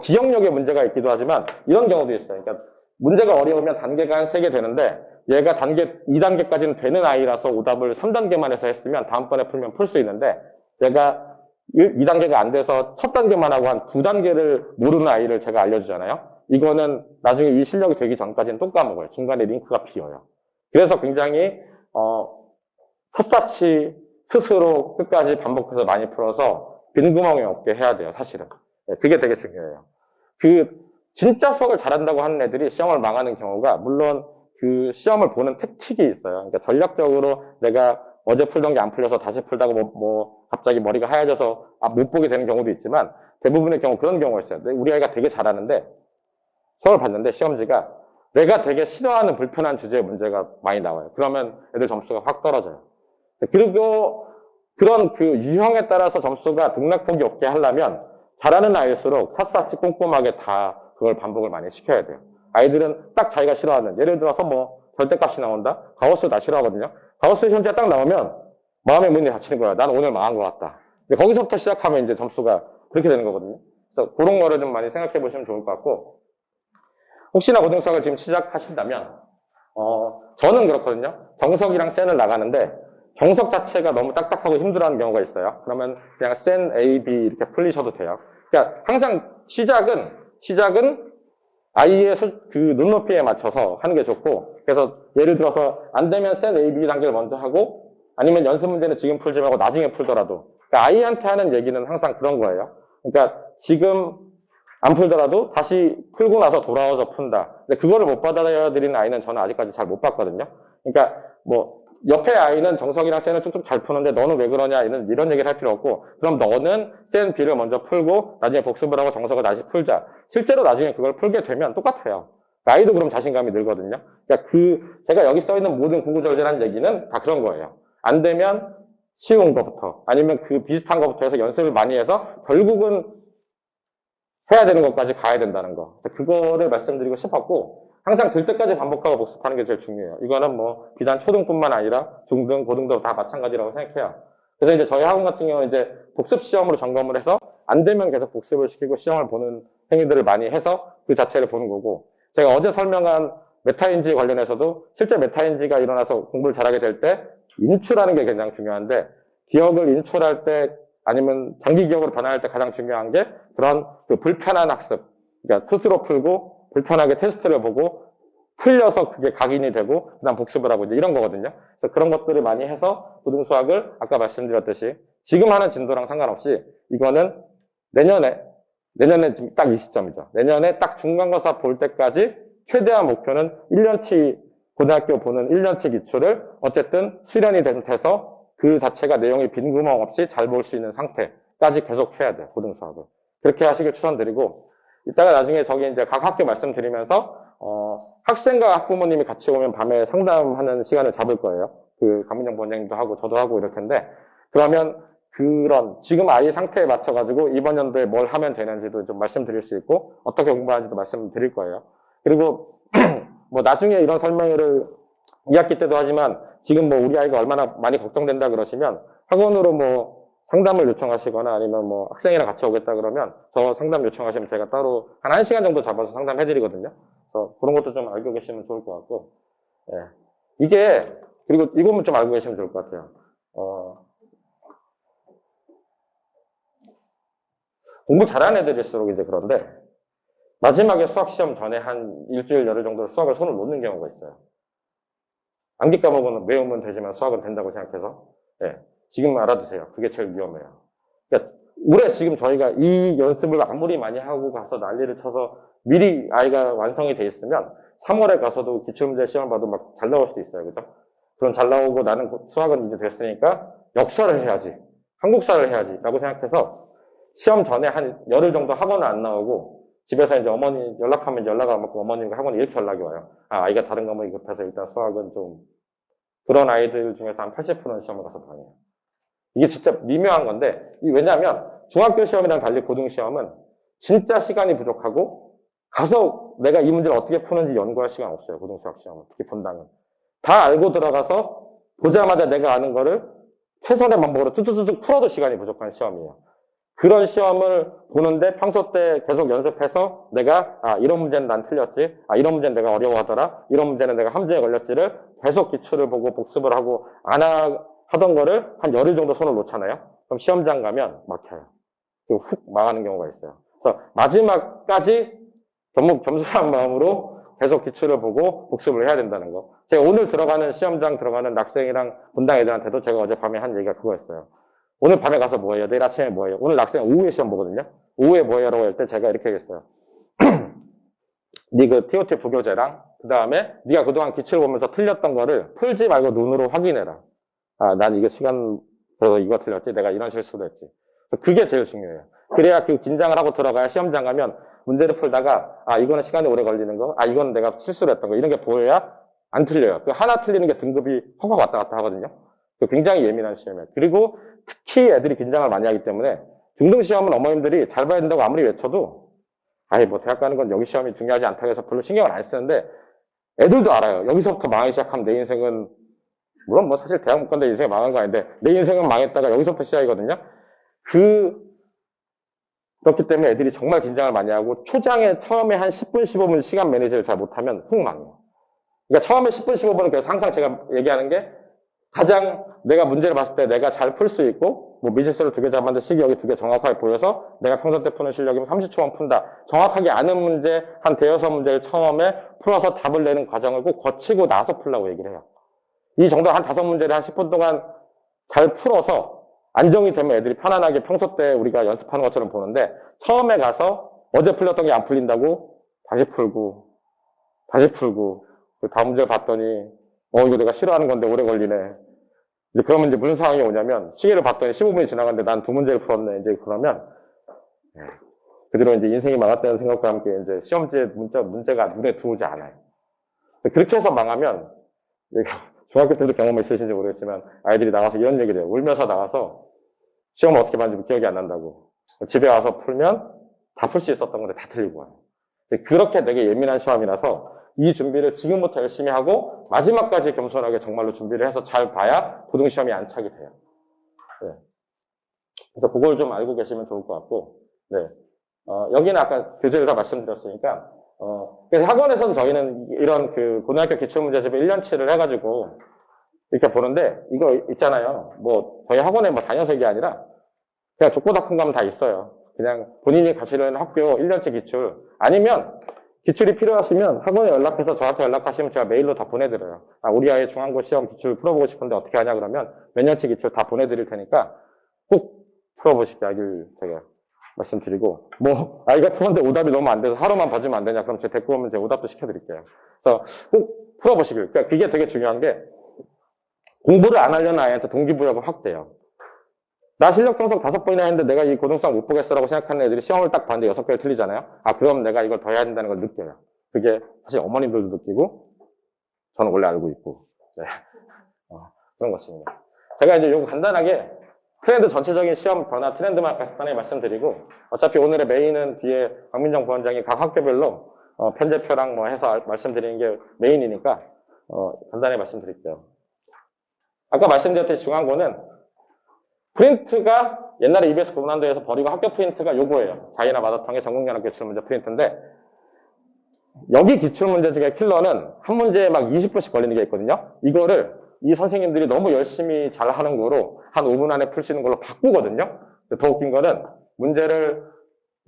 기억력에 문제가 있기도 하지만 이런 경우도 있어요. 그러니까 문제가 어려우면 단계가 한 3개 되는데 얘가 단계 2단계까지는 되는 아이라서 오답을 3단계만 해서 했으면 다음번에 풀면 풀 수 있는데 얘가 2단계가 안 돼서 첫 단계만 하고 한 2단계를 모르는 아이를 제가 알려주잖아요. 이거는 나중에 이 실력이 되기 전까지는 또 까먹어요. 중간에 링크가 비어요. 그래서 굉장히 샅샅이 스스로 끝까지 반복해서 많이 풀어서 빈 구멍이 없게 해야 돼요, 사실은. 네, 그게 되게 중요해요. 진짜 수학을 잘한다고 하는 애들이 시험을 망하는 경우가, 물론 그 시험을 보는 택틱이 있어요. 그러니까 전략적으로 내가 어제 풀던 게 안 풀려서 다시 풀다가 갑자기 머리가 하얘져서 못 보게 되는 경우도 있지만, 대부분의 경우 그런 경우가 있어요. 우리 아이가 되게 잘하는데, 시험을 봤는데 시험지가 내가 되게 싫어하는 불편한 주제의 문제가 많이 나와요. 그러면 애들 점수가 확 떨어져요. 그리고 그런 그 유형에 따라서 점수가 등락폭이 없게 하려면 잘하는 아이일수록 샅샅이 꼼꼼하게 다 그걸 반복을 많이 시켜야 돼요. 아이들은 딱 자기가 싫어하는, 예를 들어서 절대값이 나온다? 가우스 나 싫어하거든요. 가우스 시험지가 딱 나오면 마음의 문이 닫히는 거야. 난 오늘 망한 것 같다. 근데 거기서부터 시작하면 이제 점수가 그렇게 되는 거거든요. 그래서 그런 거를 좀 많이 생각해 보시면 좋을 것 같고, 혹시나 고등수학을 지금 시작하신다면, 저는 그렇거든요. 정석이랑 센을 나가는데, 정석 자체가 너무 딱딱하고 힘들어하는 경우가 있어요. 그러면 그냥 센, A, B 이렇게 풀리셔도 돼요. 그러니까 항상 시작은 아이의 그 눈높이에 맞춰서 하는 게 좋고, 그래서 예를 들어서 안 되면 센 A, B 단계를 먼저 하고, 아니면 연습 문제는 지금 풀지 말고 나중에 풀더라도, 그러니까 아이한테 하는 얘기는 항상 그런 거예요. 그러니까 지금 안 풀더라도 다시 풀고 나서 돌아와서 푼다. 근데 그거를 못 받아들이는 아이는 저는 아직까지 잘 못 봤거든요. 그러니까 옆에 아이는 정석이랑 센을 툭툭 잘 푸는데 너는 왜 그러냐 이런 얘기를 할 필요 없고, 그럼 너는 센 B를 먼저 풀고 나중에 복습을 하고 정석을 다시 풀자. 실제로 나중에 그걸 풀게 되면 똑같아요. 아이도 그럼 자신감이 늘거든요. 그러니까 제가 여기 써 있는 모든 구구절절한 얘기는 다 그런 거예요. 안 되면 쉬운 것부터, 아니면 그 비슷한 것부터 해서 연습을 많이 해서 결국은 해야 되는 것까지 가야 된다는 거. 그거를 말씀드리고 싶었고, 항상 될 때까지 반복하고 복습하는 게 제일 중요해요. 이거는 비단 초등뿐만 아니라 중등, 고등도 다 마찬가지라고 생각해요. 그래서 이제 저희 학원 같은 경우는 이제 복습 시험으로 점검을 해서 안 되면 계속 복습을 시키고 시험을 보는 행위들을 많이 해서 그 자체를 보는 거고, 제가 어제 설명한 메타인지 관련해서도 실제 메타인지가 일어나서 공부를 잘하게 될 때 인출하는 게 굉장히 중요한데, 기억을 인출할 때 아니면 장기 기억으로 변화할 때 가장 중요한 게 그런 그 불편한 학습. 그러니까 스스로 풀고 불편하게 테스트를 보고 틀려서 그게 각인이 되고 그다음 복습을 하고 이제 이런 거거든요. 그래서 그런 것들을 많이 해서 고등수학을 아까 말씀드렸듯이 지금 하는 진도랑 상관없이 이거는 내년에 지금 딱 이 시점이죠. 내년에 딱 중간고사 볼 때까지 최대한 목표는 1년치 고등학교 보는 1년치 기출을 어쨌든 수련이 돼서 그 자체가 내용이 빈 구멍 없이 잘 볼 수 있는 상태까지 계속 해야 돼요, 고등수학을. 그렇게 하시길 추천드리고, 이따가 나중에 저기 이제 각 학교 말씀드리면서, 학생과 학부모님이 같이 오면 밤에 상담하는 시간을 잡을 거예요. 강민정 원장님도 하고, 저도 하고 이럴 텐데, 그러면 지금 아이 상태에 맞춰가지고 이번 연도에 뭘 하면 되는지도 좀 말씀드릴 수 있고, 어떻게 공부하는지도 말씀드릴 거예요. 그리고, 나중에 이런 설명을 2학기 때도 하지만, 지금 우리 아이가 얼마나 많이 걱정된다 그러시면 학원으로 상담을 요청하시거나 아니면 학생이랑 같이 오겠다 그러면 저 상담 요청하시면 제가 따로 한 1시간 정도 잡아서 상담해 드리거든요. 그래서 그런 것도 좀 알고 계시면 좋을 것 같고, 예. 그리고 이것만 좀 알고 계시면 좋을 것 같아요. 공부 잘하는 애들일수록 이제 그런데 마지막에 수학 시험 전에 한 일주일 열흘 정도 수학을 손을 놓는 경우가 있어요. 암기 과목은 외우면 되지만 수학은 된다고 생각해서, 지금 알아두세요. 그게 제일 위험해요. 그러니까 올해 지금 저희가 이 연습을 아무리 많이 하고 가서 난리를 쳐서 미리 아이가 완성이 돼 있으면 3월에 가서도 기출문제 시험을 봐도 막 잘 나올 수도 있어요. 그죠? 그럼 잘 나오고 나는 수학은 이제 됐으니까 역사를 해야지. 한국사를 해야지. 라고 생각해서 시험 전에 한 열흘 정도 학원을 안 나오고 집에서 이제 어머니 연락하면 연락 안 받고 어머님과 학원에 이렇게 연락이 와요. 아이가 다른 과목이 급해서 일단 수학은 좀, 그런 아이들 중에서 한 80%는 시험을 가서 당해요. 이게 진짜 미묘한 건데, 왜냐하면 중학교 시험이랑 달리 고등시험은 진짜 시간이 부족하고 가서 내가 이 문제를 어떻게 푸는지 연구할 시간 없어요. 고등수학 시험은. 특히 본당은. 다 알고 들어가서 보자마자 내가 아는 거를 최선의 방법으로 쭉쭉쭉 풀어도 시간이 부족한 시험이에요. 그런 시험을 보는데 평소 때 계속 연습해서 내가 이런 문제는 난 틀렸지, 이런 문제는 내가 어려워하더라, 이런 문제는 내가 함정에 걸렸지를 계속 기출을 보고 복습을 하고 안 하던 거를 한 열흘 정도 손을 놓잖아요. 그럼 시험장 가면 막혀요. 그리고 훅 망하는 경우가 있어요. 그래서 마지막까지 겸손한 마음으로 계속 기출을 보고 복습을 해야 된다는 거. 제가 오늘 들어가는 시험장 들어가는 학생이랑 분당 애들한테도 제가 어젯밤에 한 얘기가 그거였어요. 오늘 밤에 가서 뭐 해요? 내일 아침에 뭐 해요? 오늘 학생 오후에 시험 보거든요. 오후에 뭐 해요라고 할 때 제가 이렇게 얘기했어요. 네 그 TOT 부교재랑 그 다음에 네가 그동안 기출 보면서 틀렸던 거를 풀지 말고 눈으로 확인해라. 아, 난 이거 시간 그래서 이거 틀렸지. 내가 이런 실수도 했지. 그게 제일 중요해요. 그래야 그 긴장을 하고 들어가야 시험장 가면 문제를 풀다가 아 이거는 시간이 오래 걸리는 거, 아 이건 내가 실수를 했던 거 이런 게 보여야 안 틀려요. 그 하나 틀리는 게 등급이 확확 왔다 갔다 하거든요. 굉장히 예민한 시험이에요. 그리고 특히 애들이 긴장을 많이 하기 때문에 중등 시험은 어머님들이 잘 봐야 된다고 아무리 외쳐도 아예 뭐 대학 가는 건 여기 시험이 중요하지 않다고 해서 별로 신경을 안 쓰는데 애들도 알아요. 여기서부터 망하기 시작하면 내 인생은 물론 뭐 사실 대학 못 간다 인생이 망한 거 아닌데 내 인생은 망했다가 여기서부터 시작이거든요. 그렇기 때문에 애들이 정말 긴장을 많이 하고 초장에 처음에 한 10분, 15분 시간 매니저를 잘 못하면 훅 망해요. 그러니까 처음에 10분, 15분은 그래서 항상 제가 얘기하는 게 가장 내가 문제를 봤을 때 내가 잘 풀 수 있고 뭐 미지수를 2개 잡았는데 식이 여기 2개 정확하게 보여서 내가 평소 때 푸는 실력이면 30초만 푼다. 정확하게 아는 문제 한 대여섯 문제를 처음에 풀어서 답을 내는 과정을 꼭 거치고 나서 풀라고 얘기를 해요. 이 정도 한 5문제를 한 10분 동안 잘 풀어서 안정이 되면 애들이 편안하게 평소 때 우리가 연습하는 것처럼 보는데 처음에 가서 어제 풀렸던 게 안 풀린다고 다시 풀고 그 다음 문제 봤더니 이거 내가 싫어하는 건데 오래 걸리네. 이제 그러면 이제 무슨 상황이 오냐면 시계를 봤더니 15분이 지나갔는데 난 2문제를 풀었네. 이제 그러면 그 뒤로 이제 인생이 망했다는 생각과 함께 이제 시험지에 문제가 눈에 들어오지 않아요. 그렇게 해서 망하면 중학교 때도 경험이 있으신지 모르겠지만 아이들이 나가서 이런 얘기를 해요. 울면서 나가서 시험을 어떻게 봤는지 기억이 안 난다고. 집에 와서 풀면 다 풀 수 있었던 건데 다 틀리고 와요. 그렇게 되게 예민한 시험이라서 이 준비를 지금부터 열심히 하고 마지막까지 겸손하게 정말로 준비를 해서 잘 봐야 고등시험이 안착이 돼요. 네. 그래서 그걸 좀 알고 계시면 좋을 것 같고, 네. 여기는 아까 교재를 다 말씀드렸으니까, 그래서 학원에서는 저희는 이런 그 고등학교 기출문제집을 1년치를 해가지고 이렇게 보는데, 이거 있잖아요. 뭐, 저희 학원에 뭐 다녀서 이게 아니라, 그냥 족보다큰 가면 다 있어요. 그냥 본인이 가시려는 학교 1년치 기출. 아니면, 기출이 필요하시면 학원에 연락해서 저한테 연락하시면 제가 메일로 다 보내드려요. 아, 우리 아이 중간고 시험 기출 풀어보고 싶은데 어떻게 하냐 그러면 몇 년치 기출 다 보내드릴 테니까 꼭 풀어보시게 하길 제가 말씀드리고, 뭐, 아이가 푸는데 오답이 너무 안 돼서 하루만 봐주면 안 되냐? 그럼 제 데리고 오면 제가 오답도 시켜드릴게요. 그래서 꼭 풀어보시길. 그러니까 그게 되게 중요한 게, 공부를 안 하려는 아이한테 동기부여가 확 돼요. 나 실력 평석 5번이나 했는데 내가 이 고등수학 못 보겠어라고 생각하는 애들이 시험을 딱 봤는데 6개를 틀리잖아요? 아, 그럼 내가 이걸 더 해야 된다는 걸 느껴요. 그게 사실 어머님들도 느끼고, 저는 원래 알고 있고, 네. 그런 것입니다. 제가 이제 요거 간단하게 트렌드 전체적인 시험 변화 트렌드만 간단히 말씀드리고 어차피 오늘의 메인은 뒤에 박민정 부원장이 각 학교별로 편제표랑 뭐 해서 말씀드리는 게 메인이니까 간단히 말씀드릴게요. 아까 말씀드렸듯이 중앙고는 프린트가 옛날에 EBS 고난도에서 버리고 학교 프린트가 요거예요. 자이나 마더탕의 전국연합 기출문제 프린트인데 여기 기출문제 중에 킬러는 한 문제에 막 20분씩 걸리는 게 있거든요. 이거를 이 선생님들이 너무 열심히 잘 하는 거로 한 5분 안에 풀 수 있는 걸로 바꾸거든요. 더 웃긴 거는 문제를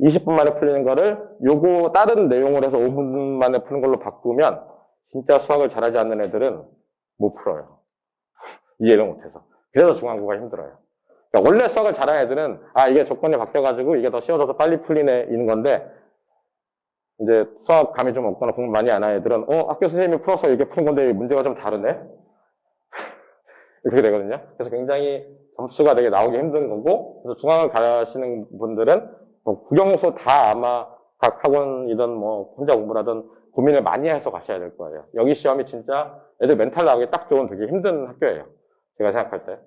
20분 만에 풀리는 거를 요거 다른 내용으로 해서 5분 만에 푸는 걸로 바꾸면 진짜 수학을 잘하지 않는 애들은 못 풀어요. 이해를 못해서. 그래서 중앙고가 힘들어요. 그러니까 원래 수학을 잘하는 애들은 아 이게 조건이 바뀌어가지고 이게 더 쉬워져서 빨리 풀리네 이는 건데 이제 수학 감이 좀 없거나 공부 많이 안 하는 애들은 학교 선생님이 풀어서 이게 푸는 건데 문제가 좀 다르네? 이렇게 되거든요. 그래서 굉장히 점수가 되게 나오기 힘든 거고 그래서 중앙을 가시는 분들은 뭐 국영수 다 아마 각 학원이든 뭐 혼자 공부하든 고민을 많이 해서 가셔야 될 거예요. 여기 시험이 진짜 애들 멘탈 나오기 딱 좋은 되게 힘든 학교예요. 제가 생각할 때.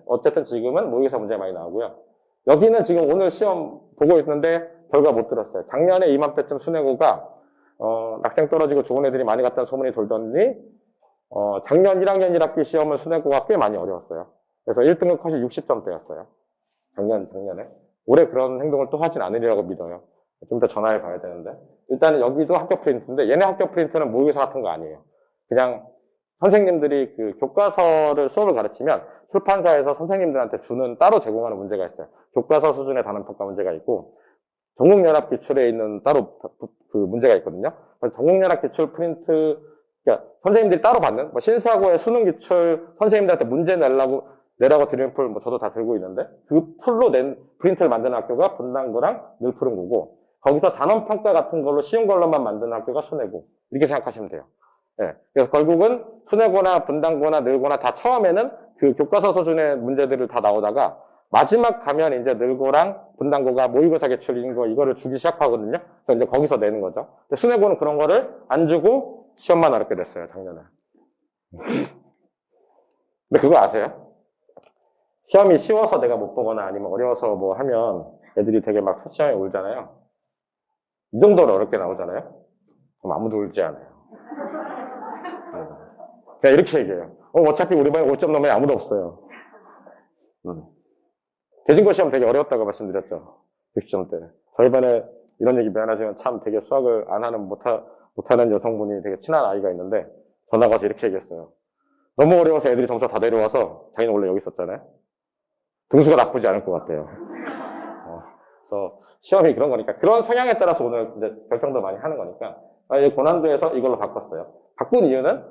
어쨌든 지금은 모의고사 문제 많이 나오고요. 여기는 지금 오늘 시험 보고 있는데 결과 못 들었어요. 작년에 이맘때쯤 수뇌고가 학생 떨어지고 좋은 애들이 많이 갔다는 소문이 돌더니 작년 1학년 1학기 시험은 수뇌고가 꽤 많이 어려웠어요. 그래서 1등급 컷이 60점대였어요. 작년에. 올해 그런 행동을 또 하진 않으리라고 믿어요. 좀 더 전화해 봐야 되는데. 일단은 여기도 학교 프린트인데 얘네 학교 프린트는 모의고사 같은 거 아니에요. 그냥 선생님들이 그 교과서를 수업을 가르치면 출판사에서 선생님들한테 주는 따로 제공하는 문제가 있어요. 교과서 수준의 단원평가 문제가 있고 전국연합 기출에 있는 따로 그 문제가 있거든요. 그래서 전국연합 기출 프린트, 그러니까 선생님들이 따로 받는, 뭐 신사고의 수능 기출 선생님들한테 문제 내라고 드리는 풀, 뭐 저도 다 들고 있는데, 그 풀로 낸 프린트를 만드는 학교가 분당고랑 늘푸른고고, 거기서 단원평가 같은 걸로 쉬운 걸로만 만드는 학교가 순회고, 이렇게 생각하시면 돼요. 예. 그래서 결국은 순회고나 분당고나 늘고나 다 처음에는 그 교과서 수준의 문제들을 다 나오다가, 마지막 가면 이제 늘고랑 분당고가 모의고사 기출인 거 이거를 주기 시작하거든요. 그래서 이제 거기서 내는 거죠. 근데 순회고는 그런 거를 안 주고 시험만 어렵게 됐어요, 작년에. 근데 그거 아세요? 시험이 쉬워서 내가 못 보거나 아니면 어려워서 뭐 하면 애들이 되게 막 첫 시험에 울잖아요. 이 정도로 어렵게 나오잖아요. 그럼 아무도 울지 않아요. 그냥 이렇게 얘기해요. 어차피 우리 반에 5점 넘으면 아무도 없어요. 대진고 시험 되게 어려웠다고 말씀드렸죠. 60점 때. 저희 반에 이런 얘기 미안하지만 참 되게 수학을 안 하는, 못하는 여성분이 되게 친한 아이가 있는데 전화가 와서 이렇게 얘기했어요. 너무 어려워서 애들이 점수 다 내려와서 자기는 원래 여기 있었잖아요. 등수가 나쁘지 않을 것 같아요. 그래서 시험이 그런 거니까 그런 성향에 따라서 오늘 이제 결정도 많이 하는 거니까 고난도에서 이걸로 바꿨어요. 바꾼 이유는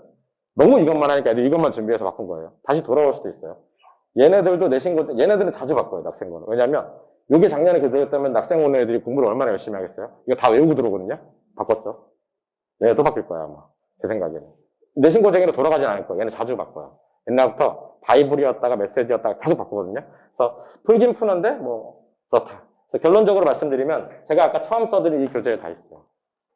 너무 이것만 하니까 애들이 이것만 준비해서 바꾼 거예요. 다시 돌아올 수도 있어요. 얘네들도 내신고, 얘네들은 자주 바꿔요, 낙생고는. 왜냐면, 이게 작년에 그대로였다면 낙생 오는 애들이 공부를 얼마나 열심히 하겠어요? 이거 다 외우고 들어오거든요? 바꿨죠? 얘네 또 바뀔 거야, 아마. 제 생각에는. 내신고쟁이로 돌아가진 않을 거예요. 얘네 자주 바꿔요. 옛날부터 바이블이었다가 메시지였다가 계속 바꾸거든요? 그래서 풀긴 푸는데, 뭐, 그렇다. 그래서 결론적으로 말씀드리면, 제가 아까 처음 써드린 이 교재에 다 있어요.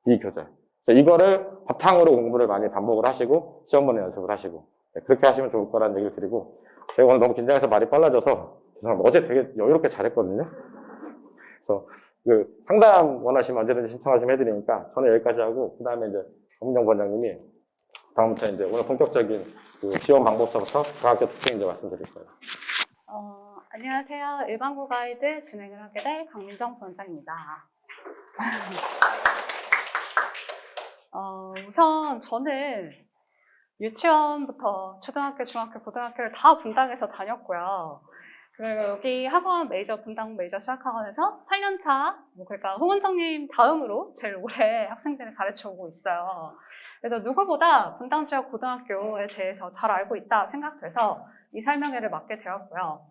이 교재. 그래서 이거를 바탕으로 공부를 많이 반복을 하시고, 시험 보는 연습을 하시고, 네, 그렇게 하시면 좋을 거라는 얘기를 드리고, 제가 오늘 너무 긴장해서 말이 빨라져서 어제 되게 여유롭게 잘했거든요. 그래서 그 상담 원하시면 언제든지 신청하시면 해드리니까 저는 여기까지 하고 그 다음에 이제 정민정 원장님이 다음부터 이제 오늘 본격적인 그 지원 방법서부터 과학교 특징 이제 말씀드릴 거예요. 안녕하세요. 일반고 가이드 진행을 하게 될 강민정 원장입니다. 우선 저는 유치원부터 초등학교, 중학교, 고등학교를 다 분당에서 다녔고요. 그리고 여기 학원 메이저, 분당 메이저 수학학원에서 8년차, 그러니까 홍 원장님 다음으로 제일 오래 학생들을 가르쳐 오고 있어요. 그래서 누구보다 분당 지역 고등학교에 대해서 잘 알고 있다 생각돼서 이 설명회를 맡게 되었고요.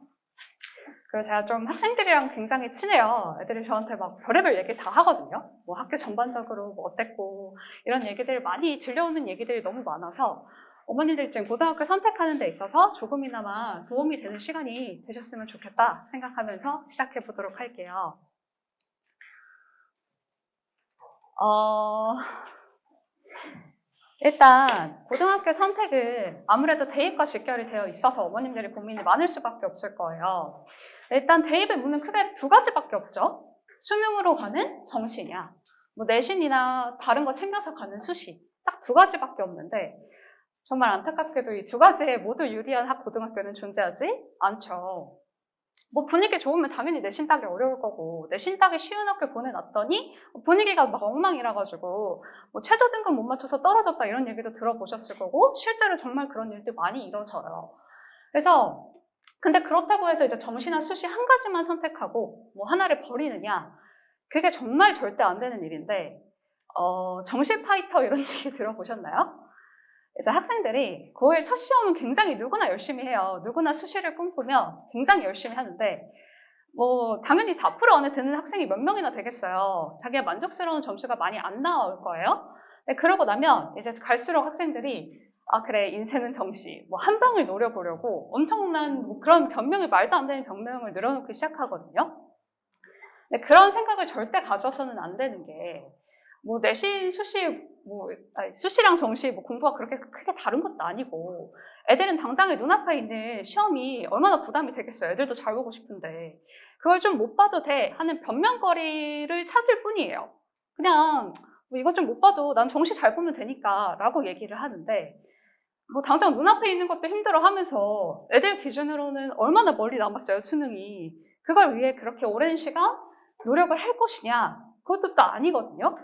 그리고 제가 좀 학생들이랑 굉장히 친해요. 애들이 저한테 막 별의별 얘기 다 하거든요. 뭐 학교 전반적으로 뭐 어땠고 이런 얘기들 많이 들려오는 얘기들이 너무 많아서 어머니들 지금 고등학교 선택하는 데 있어서 조금이나마 도움이 되는 시간이 되셨으면 좋겠다 생각하면서 시작해 보도록 할게요. 일단 고등학교 선택은 아무래도 대입과 직결이 되어 있어서 어머님들이 고민이 많을 수밖에 없을 거예요. 일단 대입의 문은 크게 두 가지밖에 없죠. 수능으로 가는 정시냐, 뭐 내신이나 다른 거 챙겨서 가는 수시, 딱 두 가지밖에 없는데 정말 안타깝게도 이 두 가지에 모두 유리한 고등학교는 존재하지 않죠. 뭐 분위기 좋으면 당연히 내신 따기 어려울 거고 내신 따기 쉬운 학교 보내놨더니 분위기가 막 엉망이라 가지고 뭐 최저 등급 못 맞춰서 떨어졌다 이런 얘기도 들어보셨을 거고 실제로 정말 그런 일도 많이 이루어져요. 그래서 근데 그렇다고 해서 이제 정시나 수시 한 가지만 선택하고 뭐 하나를 버리느냐 그게 정말 절대 안 되는 일인데 정시 파이터 이런 얘기 들어보셨나요? 이제 학생들이 고1 첫 시험은 굉장히 누구나 열심히 해요. 누구나 수시를 꿈꾸며 굉장히 열심히 하는데 뭐 당연히 4% 안에 드는 학생이 몇 명이나 되겠어요. 자기가 만족스러운 점수가 많이 안 나올 거예요. 근데 그러고 나면 이제 갈수록 학생들이 아 그래 인생은 정시 뭐 한 방을 노려보려고 엄청난 뭐 그런 변명을 말도 안 되는 변명을 늘어놓기 시작하거든요. 근데 그런 생각을 절대 가져서는 안 되는 게 뭐 내신 수시 수시랑 정시 뭐 공부가 그렇게 크게 다른 것도 아니고 애들은 당장에 눈앞에 있는 시험이 얼마나 부담이 되겠어요. 애들도 잘 보고 싶은데 그걸 좀 못 봐도 돼 하는 변명거리를 찾을 뿐이에요. 그냥 뭐 이거 좀 못 봐도 난 정시 잘 보면 되니까 라고 얘기를 하는데 뭐 당장 눈앞에 있는 것도 힘들어 하면서 애들 기준으로는 얼마나 멀리 남았어요, 수능이. 그걸 위해 그렇게 오랜 시간 노력을 할 것이냐? 그것도 또 아니거든요.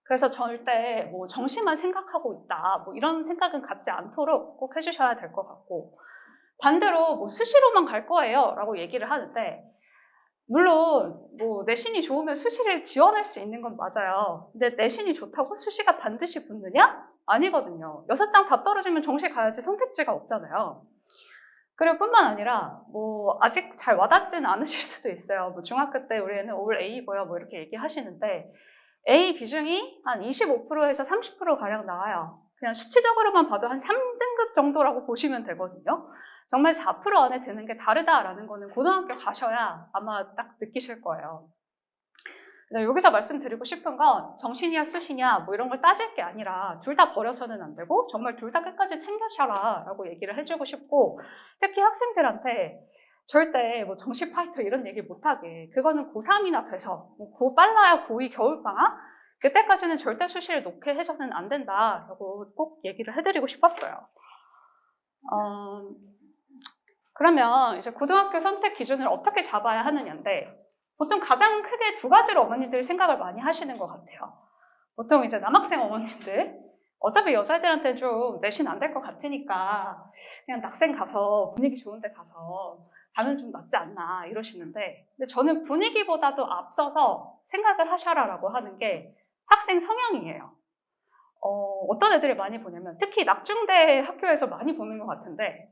그래서 절대 뭐 정시만 생각하고 있다, 뭐 이런 생각은 갖지 않도록 꼭 해주셔야 될 것 같고, 반대로 뭐 수시로만 갈 거예요 라고 얘기를 하는데, 물론 뭐 내신이 좋으면 수시를 지원할 수 있는 건 맞아요. 근데 내신이 좋다고 수시가 반드시 붙느냐? 아니거든요. 6장 다 떨어지면 정시 가야지 선택지가 없잖아요. 그리고 뿐만 아니라 뭐 아직 잘 와닿지는 않으실 수도 있어요. 뭐 중학교 때 우리 애는 올 A고요 뭐 이렇게 얘기하시는데, A 비중이 한 25%에서 30% 가량 나와요. 그냥 수치적으로만 봐도 한 3등급 정도라고 보시면 되거든요. 정말 4% 안에 드는 게 다르다라는 거는 고등학교 가셔야 아마 딱 느끼실 거예요. 여기서 말씀드리고 싶은 건 정시냐 수시냐 뭐 이런 걸 따질 게 아니라 둘 다 버려서는 안 되고 정말 둘 다 끝까지 챙겨셔라 라고 얘기를 해주고 싶고, 특히 학생들한테 절대 뭐 정시 파이터 이런 얘기 못하게, 그거는 고3이나 돼서 고 빨라야 고2 겨울방학 그때까지는 절대 수시를 놓게 해서는 안 된다라고 꼭 얘기를 해드리고 싶었어요. 그러면 이제 고등학교 선택 기준을 어떻게 잡아야 하느냐인데, 보통 가장 크게 두 가지로 어머님들 생각을 많이 하시는 것 같아요. 보통 이제 남학생 어머님들, 어차피 여자애들한테 좀 내신 안 될 것 같으니까 그냥 낙생 가서 분위기 좋은 데 가서 가면 좀 낫지 않나 이러시는데, 근데 저는 분위기보다도 앞서서 생각을 하셔라라고 하는 게 학생 성향이에요. 어떤 애들을 많이 보냐면, 특히 낙중대 학교에서 많이 보는 것 같은데,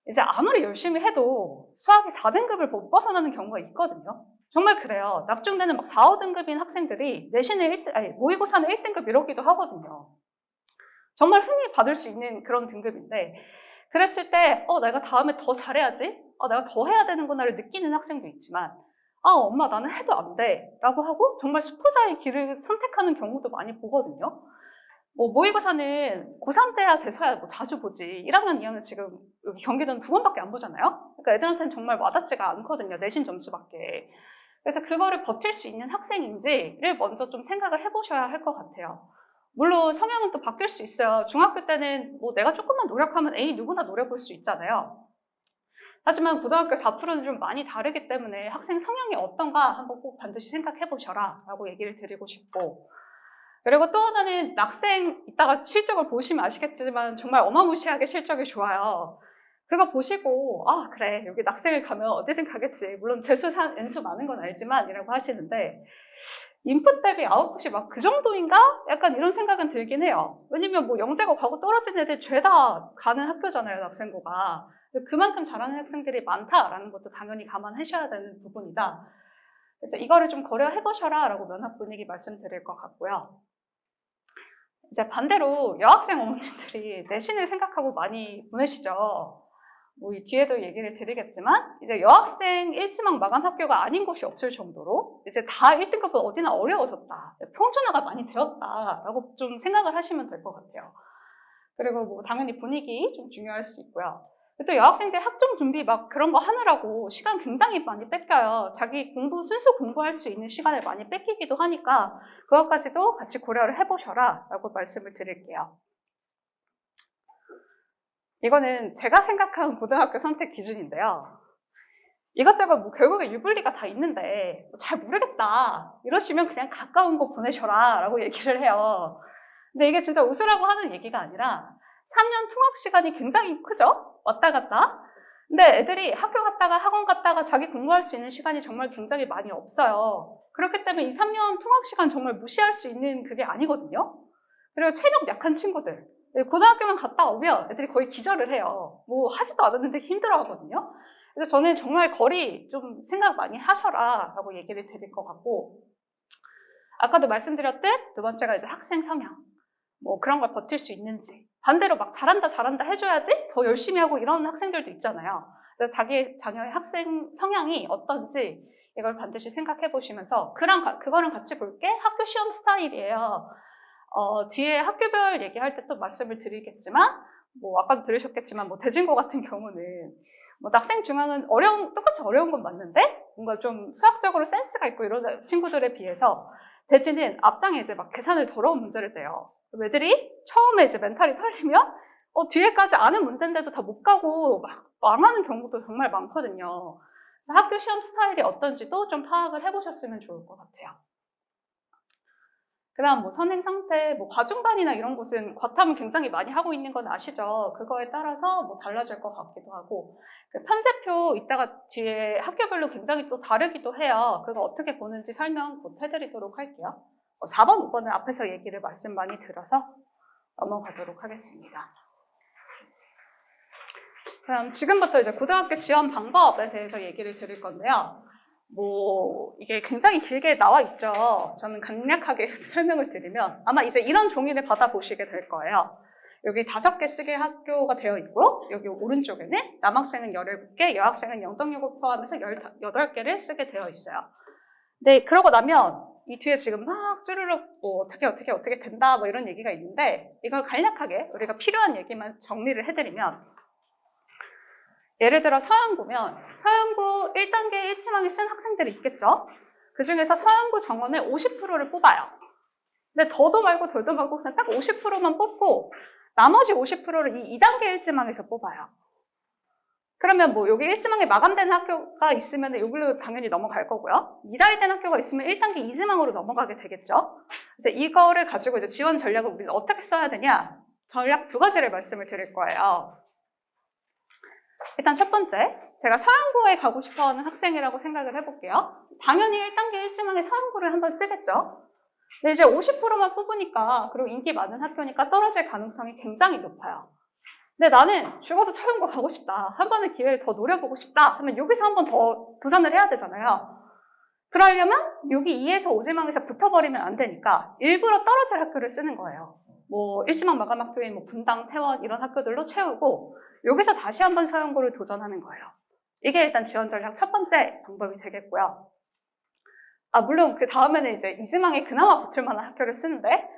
이제 아무리 열심히 해도 수학이 4등급을 못 벗어나는 경우가 있거든요. 정말 그래요. 낙중대는 막 4, 5등급인 학생들이 내신을 모의고사는 1등급 이러기도 하거든요. 정말 흔히 받을 수 있는 그런 등급인데, 그랬을 때 내가 다음에 더 잘해야지, 내가 더 해야 되는구나를 느끼는 학생도 있지만, 엄마 나는 해도 안 돼 라고 하고 정말 수포자의 길을 선택하는 경우도 많이 보거든요. 뭐 모의고사는 고3 때야 돼서야 뭐 자주 보지, 1학년, 2학년 지금 여기 경기도는 2번밖에 안 보잖아요. 그러니까 애들한테는 정말 와닿지가 않거든요, 내신 점수밖에. 그래서 그거를 버틸 수 있는 학생인지를 먼저 좀 생각을 해보셔야 할 것 같아요. 물론 성향은 또 바뀔 수 있어요. 중학교 때는 뭐 내가 조금만 노력하면 A 누구나 노려볼 수 있잖아요. 하지만 고등학교 4%는 좀 많이 다르기 때문에 학생 성향이 어떤가 한번 꼭 반드시 생각해 보셔라 라고 얘기를 드리고 싶고, 그리고 또 하나는 낙생, 이따가 실적을 보시면 아시겠지만 정말 어마무시하게 실적이 좋아요. 그거 보시고 그래 여기 낙생을 가면 어디든 가겠지, 물론 재수 N수 많은 건 알지만 이라고 하시는데, 인풋 대비 아웃풋이 막 그 정도인가? 약간 이런 생각은 들긴 해요. 왜냐면 뭐 영재고 가고 떨어진 애들 죄다 가는 학교잖아요, 낙생고가. 그만큼 잘하는 학생들이 많다라는 것도 당연히 감안하셔야 되는 부분이다. 그래서 이거를 좀 고려해보셔라 라고 면학 분위기 말씀드릴 것 같고요. 이제 반대로 여학생 어머님들이 내신을 생각하고 많이 보내시죠. 뭐 이 뒤에도 얘기를 드리겠지만, 이제 여학생 1지망 마감 학교가 아닌 곳이 없을 정도로 이제 다 1등급은 어디나 어려워졌다, 평준화가 많이 되었다라고 좀 생각을 하시면 될 것 같아요. 그리고 뭐 당연히 분위기 좀 중요할 수 있고요. 또 여학생들 학종 준비 막 그런 거 하느라고 시간 굉장히 많이 뺏겨요. 자기 순수 공부할 수 있는 시간을 많이 뺏기기도 하니까 그것까지도 같이 고려를 해보셔라 라고 말씀을 드릴게요. 이거는 제가 생각하는 고등학교 선택 기준인데요. 이것저것 뭐 결국에 유불리가 다 있는데 잘 모르겠다 이러시면 그냥 가까운 곳 보내셔라 라고 얘기를 해요. 근데 이게 진짜 웃으라고 하는 얘기가 아니라 3년 통학 시간이 굉장히 크죠? 왔다 갔다. 근데 애들이 학교 갔다가 학원 갔다가 자기 공부할 수 있는 시간이 정말 굉장히 많이 없어요. 그렇기 때문에 이 3년 통학 시간 정말 무시할 수 있는 그게 아니거든요. 그리고 체력 약한 친구들, 고등학교만 갔다 오면 애들이 거의 기절을 해요. 뭐 하지도 않았는데 힘들어 하거든요. 그래서 저는 정말 거리 좀 생각 많이 하셔라 라고 얘기를 드릴 것 같고, 아까도 말씀드렸듯 두 번째가 이제 학생 성향, 뭐 그런 걸 버틸 수 있는지, 반대로 막 잘한다 해줘야지 더 열심히 하고 이런 학생들도 있잖아요. 그래서 자기 자녀의 학생 성향이 어떤지 이걸 반드시 생각해 보시면서, 그거랑 같이 볼 게 학교 시험 스타일이에요. 뒤에 학교별 얘기할 때 또 말씀을 드리겠지만, 뭐 아까도 들으셨겠지만 뭐 대진고 같은 경우는 뭐 낙생 중앙은 똑같이 어려운 건 맞는데 뭔가 좀 수학적으로 센스가 있고 이런 친구들에 비해서 대진은 앞장에 이제 막 계산을 더러운 문제를 내요. 애들이 처음에 이제 멘탈이 털리면 뒤에까지 아는 문제인데도 다 못 가고 막 망하는 경우도 정말 많거든요. 그래서 학교 시험 스타일이 어떤지도 좀 파악을 해보셨으면 좋을 것 같아요. 그다음 뭐 선행 상태, 뭐 과중반이나 이런 곳은 과탐을 굉장히 많이 하고 있는 건 아시죠? 그거에 따라서 뭐 달라질 것 같기도 하고, 그 편제표 이따가 뒤에 학교별로 굉장히 또 다르기도 해요. 그거 어떻게 보는지 설명 곧 해드리도록 할게요. 4번, 5번은 앞에서 얘기를 말씀 많이 들어서 넘어가도록 하겠습니다. 그럼 지금부터 이제 고등학교 지원 방법에 대해서 얘기를 드릴 건데요. 뭐 이게 굉장히 길게 나와 있죠. 저는 간략하게 설명을 드리면 아마 이제 이런 종이를 받아보시게 될 거예요. 여기 5개 쓰게 학교가 되어 있고, 여기 오른쪽에는 남학생은 17개, 여학생은 영덕여고 포함해서 18개를 쓰게 되어 있어요. 네, 그러고 나면 이 뒤에 지금 막 쭈르륵 뭐 어떻게 된다 뭐 이런 얘기가 있는데, 이걸 간략하게 우리가 필요한 얘기만 정리를 해드리면, 예를 들어 서영구면 서영구 1단계 1지망에 쓴 학생들이 있겠죠. 그 중에서 서영구 정원을 50%를 뽑아요. 근데 더도 말고 덜도 말고 그냥 딱 50%만 뽑고 나머지 50%를 이 2단계 1지망에서 뽑아요. 그러면 뭐 여기 1지망에 마감되는 학교가 있으면 여기로 당연히 넘어갈 거고요. 미달이 된 학교가 있으면 1단계 2지망으로 넘어가게 되겠죠. 그래서 이거를 가지고 이제 지원 전략을 우리는 어떻게 써야 되냐? 전략 2가지를 말씀을 드릴 거예요. 일단 첫 번째, 제가 서영구에 가고 싶어하는 학생이라고 생각을 해볼게요. 당연히 1단계 1지망에 서영구를 한번 쓰겠죠. 근데 이제 50%만 뽑으니까, 그리고 인기 많은 학교니까 떨어질 가능성이 굉장히 높아요. 근데 나는 죽어도 서영구 가고 싶다, 한 번의 기회를 더 노려보고 싶다 하면 여기서 한 번 더 도전을 해야 되잖아요. 그러려면 여기 2에서 5지망에서 붙어버리면 안 되니까 일부러 떨어질 학교를 쓰는 거예요. 뭐 1지망 마감 학교인 뭐 분당, 태원 이런 학교들로 채우고 여기서 다시 한번 서영구를 도전하는 거예요. 이게 일단 지원 전략 첫 번째 방법이 되겠고요. 물론 그 다음에는 이제 2지망에 그나마 붙을 만한 학교를 쓰는데,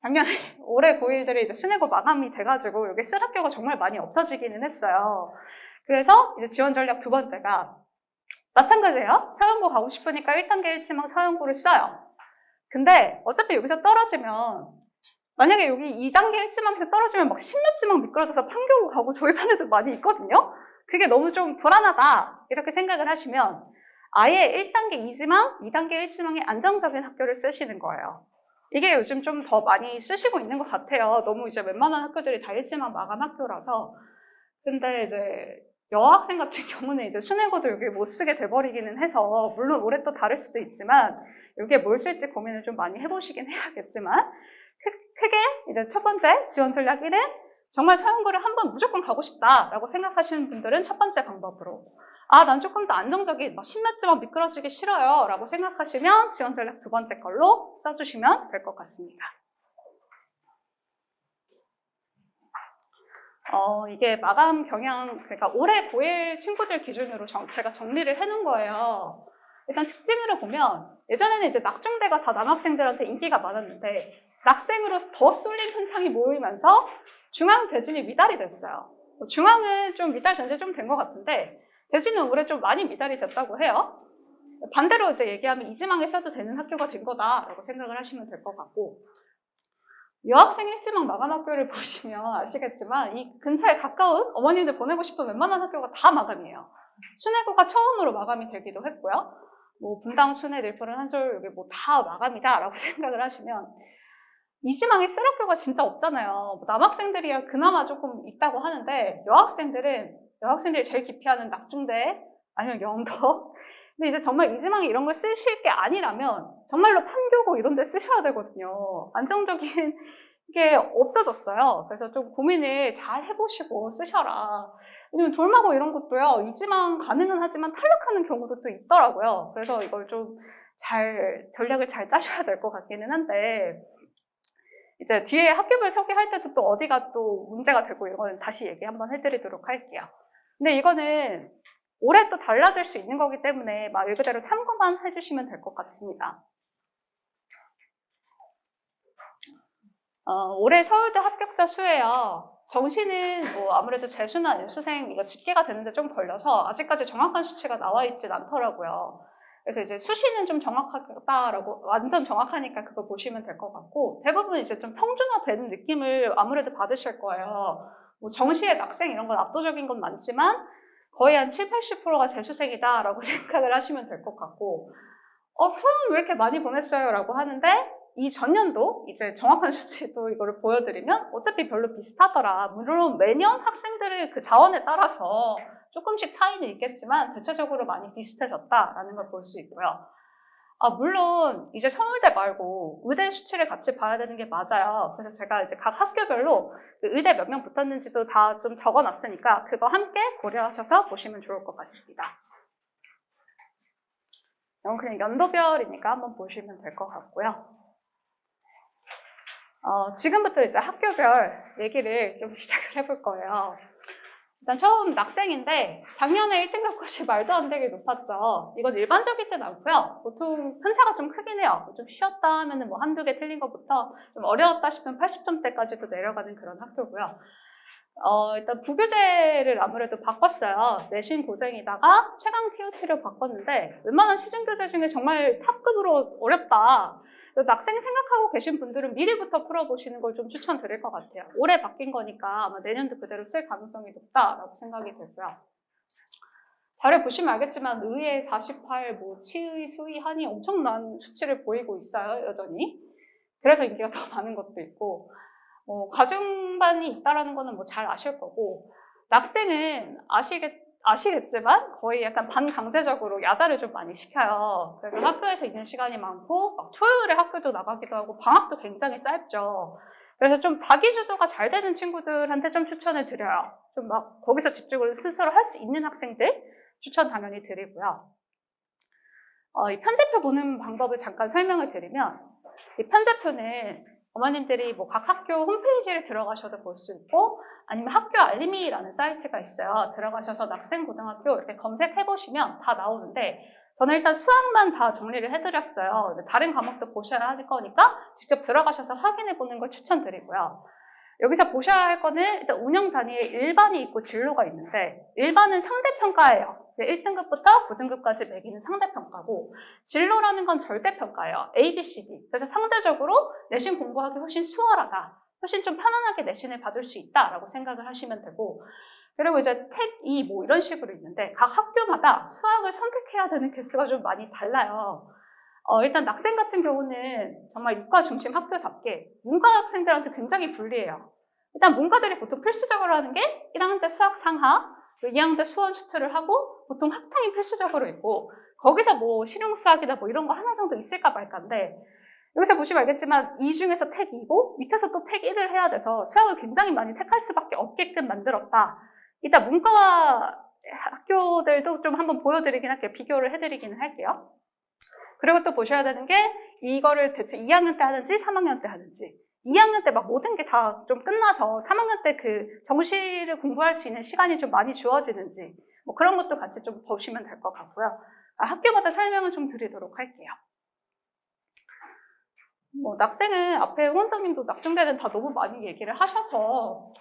작년에 올해 고1들이 이제 수능고 마감이 돼가지고 여기 쓸 학교가 정말 많이 없어지기는 했어요. 그래서 이제 지원 전략 2번째가 마찬가지예요. 서영고 가고 싶으니까 1단계 1지망 서영고를 써요. 근데 어차피 여기서 떨어지면, 만약에 여기 2단계 1지망에서 떨어지면 막 10몇 지망 미끄러져서 판교고 가고 저희 반에도 많이 있거든요. 그게 너무 좀 불안하다 이렇게 생각을 하시면 아예 1단계 2지망, 2단계 1지망의 안정적인 학교를 쓰시는 거예요. 이게 요즘 좀 더 많이 쓰시고 있는 것 같아요. 너무 이제 웬만한 학교들이 다 1지망 마감 학교라서. 근데 이제 여학생 같은 경우는 이제 수능고도 여기 못 쓰게 돼버리기는 해서, 물론 올해 또 다를 수도 있지만 여기에 뭘 쓸지 고민을 좀 많이 해보시긴 해야겠지만, 크게 이제 첫 번째 지원 전략 1은 정말 서영구를 한번 무조건 가고 싶다라고 생각하시는 분들은 첫 번째 방법으로, 난 조금 더 안정적인, 막 10몇 지만 미끄러지기 싫어요 라고 생각하시면 지원 전략 2번째 걸로 써주시면 될 것 같습니다. 이게 마감 경향, 그러니까 올해 고1 친구들 기준으로 제가 정리를 해놓은 거예요. 일단 특징으로 보면, 예전에는 이제 낙중대가 다 남학생들한테 인기가 많았는데 낙생으로 더 쏠림 현상이 모이면서 중앙 대진이 미달이 됐어요. 중앙은 좀 미달된 지 좀 된 것 같은데 대진은 올해 좀 많이 미달이 됐다고 해요. 반대로 이제 얘기하면 2지망에 써도 되는 학교가 된 거다라고 생각을 하시면 될 것 같고, 여학생 1지망 마감 학교를 보시면 아시겠지만 이 근처에 가까운 어머님들 보내고 싶은 웬만한 학교가 다 마감이에요. 순회고가 처음으로 마감이 되기도 했고요. 뭐 분당, 순회, 늘포른, 한솔 여기 뭐 다 마감이다라고 생각을 하시면 2지망에 쓸 학교가 진짜 없잖아요. 뭐 남학생들이야 그나마 조금 있다고 하는데 여학생들이 제일 기피하는 낙중대 아니면 영덕. 근데 이제 정말 2지망에 이런 걸 쓰실 게 아니라면 정말로 판교고 이런 데 쓰셔야 되거든요. 안정적인 게 없어졌어요. 그래서 좀 고민을 잘 해보시고 쓰셔라. 왜냐면 돌마고 이런 것도요, 2지망 가능은 하지만 탈락하는 경우도 또 있더라고요. 그래서 이걸 좀 전략을 잘 짜셔야 될 것 같기는 한데, 이제 뒤에 학교별 소개할 때도 또 어디가 또 문제가 되고 이런 거는 다시 얘기 한번 해드리도록 할게요. 근데 이거는 올해 또 달라질 수 있는 거기 때문에 말 그대로 참고만 해주시면 될 것 같습니다. 올해 서울대 합격자 수예요. 정시는 뭐 아무래도 재수나 인수생 이거 집계가 되는데 좀 걸려서 아직까지 정확한 수치가 나와 있진 않더라고요. 그래서 이제 수시는 좀 정확하다라고, 완전 정확하니까 그거 보시면 될 것 같고, 대부분 이제 좀 평준화되는 느낌을 아무래도 받으실 거예요. 뭐 정시의 낙생 이런 건 압도적인 건 많지만 거의 한 7, 80%가 재수생이다라고 생각을 하시면 될 것 같고, 서영 왜 이렇게 많이 보냈어요? 라고 하는데 이 전년도 이제 정확한 수치도 이거를 보여드리면 어차피 별로 비슷하더라. 물론 매년 학생들의 그 자원에 따라서 조금씩 차이는 있겠지만 대체적으로 많이 비슷해졌다라는 걸 볼 수 있고요. 물론 이제 서울대 말고 의대 수치를 같이 봐야 되는 게 맞아요. 그래서 제가 이제 각 학교별로 그 의대 몇 명 붙었는지도 다 좀 적어놨으니까 그거 함께 고려하셔서 보시면 좋을 것 같습니다. 이건 그냥 연도별이니까 한번 보시면 될 것 같고요. 지금부터 이제 학교별 얘기를 좀 시작을 해볼 거예요. 일단 처음 낙생인데 작년에 1등급 컷이 말도 안 되게 높았죠. 이건 일반적이진 않고요. 보통 편차가 좀 크긴 해요. 좀 쉬었다 하면은 뭐 한두 개 틀린 것부터 좀 어려웠다 싶으면 80점대까지도 내려가는 그런 학교고요. 일단 부교재를 아무래도 바꿨어요. 내신 고생이다가 최강 TOT를 바꿨는데 웬만한 시중교재 중에 정말 탑급으로 어렵다. 낙생 생각하고 계신 분들은 미리부터 풀어보시는 걸 좀 추천드릴 것 같아요. 올해 바뀐 거니까 아마 내년도 그대로 쓸 가능성이 높다라고 생각이 들고요. 자료 보시면 알겠지만 의의 48, 뭐 치의, 수의, 한의 엄청난 수치를 보이고 있어요, 여전히. 그래서 인기가 더 많은 것도 있고, 과중반이 있다라는 거는 뭐 잘 아실 거고, 낙생은 아시겠지만 거의 약간 반강제적으로 야자를 좀 많이 시켜요. 그래서 학교에서 있는 시간이 많고 막 토요일에 학교도 나가기도 하고 방학도 굉장히 짧죠. 그래서 좀 자기주도가 잘 되는 친구들한테 좀 추천을 드려요. 좀 막 거기서 집중을 스스로 할 수 있는 학생들 추천 당연히 드리고요. 이 편제표 보는 방법을 잠깐 설명을 드리면 이 편제표는 어머님들이 뭐 각 학교 홈페이지를 들어가셔도 볼 수 있고 아니면 학교 알림이라는 사이트가 있어요. 들어가셔서 낙생고등학교 이렇게 검색해보시면 다 나오는데 저는 일단 수학만 다 정리를 해드렸어요. 다른 과목도 보셔야 할 거니까 직접 들어가셔서 확인해보는 걸 추천드리고요. 여기서 보셔야 할 거는 일단 운영 단위에 일반이 있고 진로가 있는데 일반은 상대평가예요. 1등급부터 9등급까지 매기는 상대평가고 진로라는 건 절대평가예요. A, B, C, D. 그래서 상대적으로 내신 공부하기 훨씬 수월하다. 훨씬 좀 편안하게 내신을 받을 수 있다라고 생각을 하시면 되고 그리고 이제 택 2 뭐 이런 식으로 있는데 각 학교마다 수학을 선택해야 되는 개수가 좀 많이 달라요. 일단 낙생 같은 경우는 정말 이과 중심 학교답게 문과 학생들한테 굉장히 불리해요. 일단 문과들이 보통 필수적으로 하는 게 1학년 때 수학 상하, 2학년 때 수원 수투를 하고 보통 학통이 필수적으로 있고 거기서 뭐 실용 수학이나 뭐 이런 거 하나 정도 있을까 말까인데 여기서 보시면 알겠지만 이 중에서 택 2고 밑에서 또 택 1을 해야 돼서 수학을 굉장히 많이 택할 수밖에 없게끔 만들었다. 이따 문과 학교들도 좀 한번 보여드리긴 할게요. 비교를 해드리기는 할게요. 그리고 또 보셔야 되는 게 이거를 대체 2학년 때 하는지 3학년 때 하는지 2학년 때 막 모든 게 다 좀 끝나서 3학년 때 그 정시를 공부할 수 있는 시간이 좀 많이 주어지는지 뭐 그런 것도 같이 좀 보시면 될 것 같고요. 학교마다 설명을 좀 드리도록 할게요. 낙생은 앞에 원장님도 낙중대는 다 너무 많이 얘기를 하셔서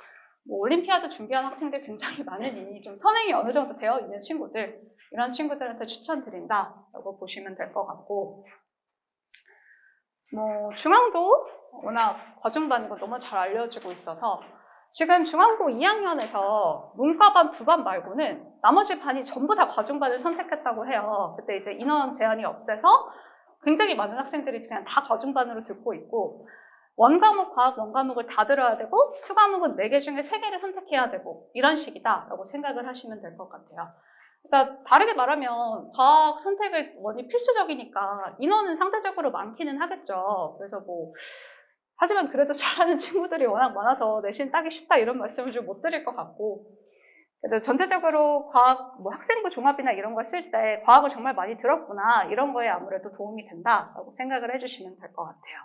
올림피아드 준비한 학생들 굉장히 많으니 좀 선행이 어느 정도 되어 있는 친구들 이런 친구들한테 추천드린다라고 보시면 될 것 같고 중앙도 워낙 과중반인 거 너무 잘 알려지고 있어서 지금 중앙고 2학년에서 문과반, 부반 말고는 나머지 반이 전부 다 과중반을 선택했다고 해요. 그때 이제 인원 제한이 없애서 굉장히 많은 학생들이 그냥 다 과중반으로 듣고 있고 원과목, 과학 원과목을 다 들어야 되고 수과목은 4개 중에 3개를 선택해야 되고 이런 식이다라고 생각을 하시면 될 것 같아요. 그러니까 다르게 말하면 과학 선택을 원이 필수적이니까 인원은 상대적으로 많기는 하겠죠. 그래서 하지만 그래도 잘하는 친구들이 워낙 많아서 내신 따기 쉽다 이런 말씀을 좀 못 드릴 것 같고 그래도 전체적으로 과학, 학생부 종합이나 이런 걸 쓸 때 과학을 정말 많이 들었구나 이런 거에 아무래도 도움이 된다라고 생각을 해주시면 될 것 같아요.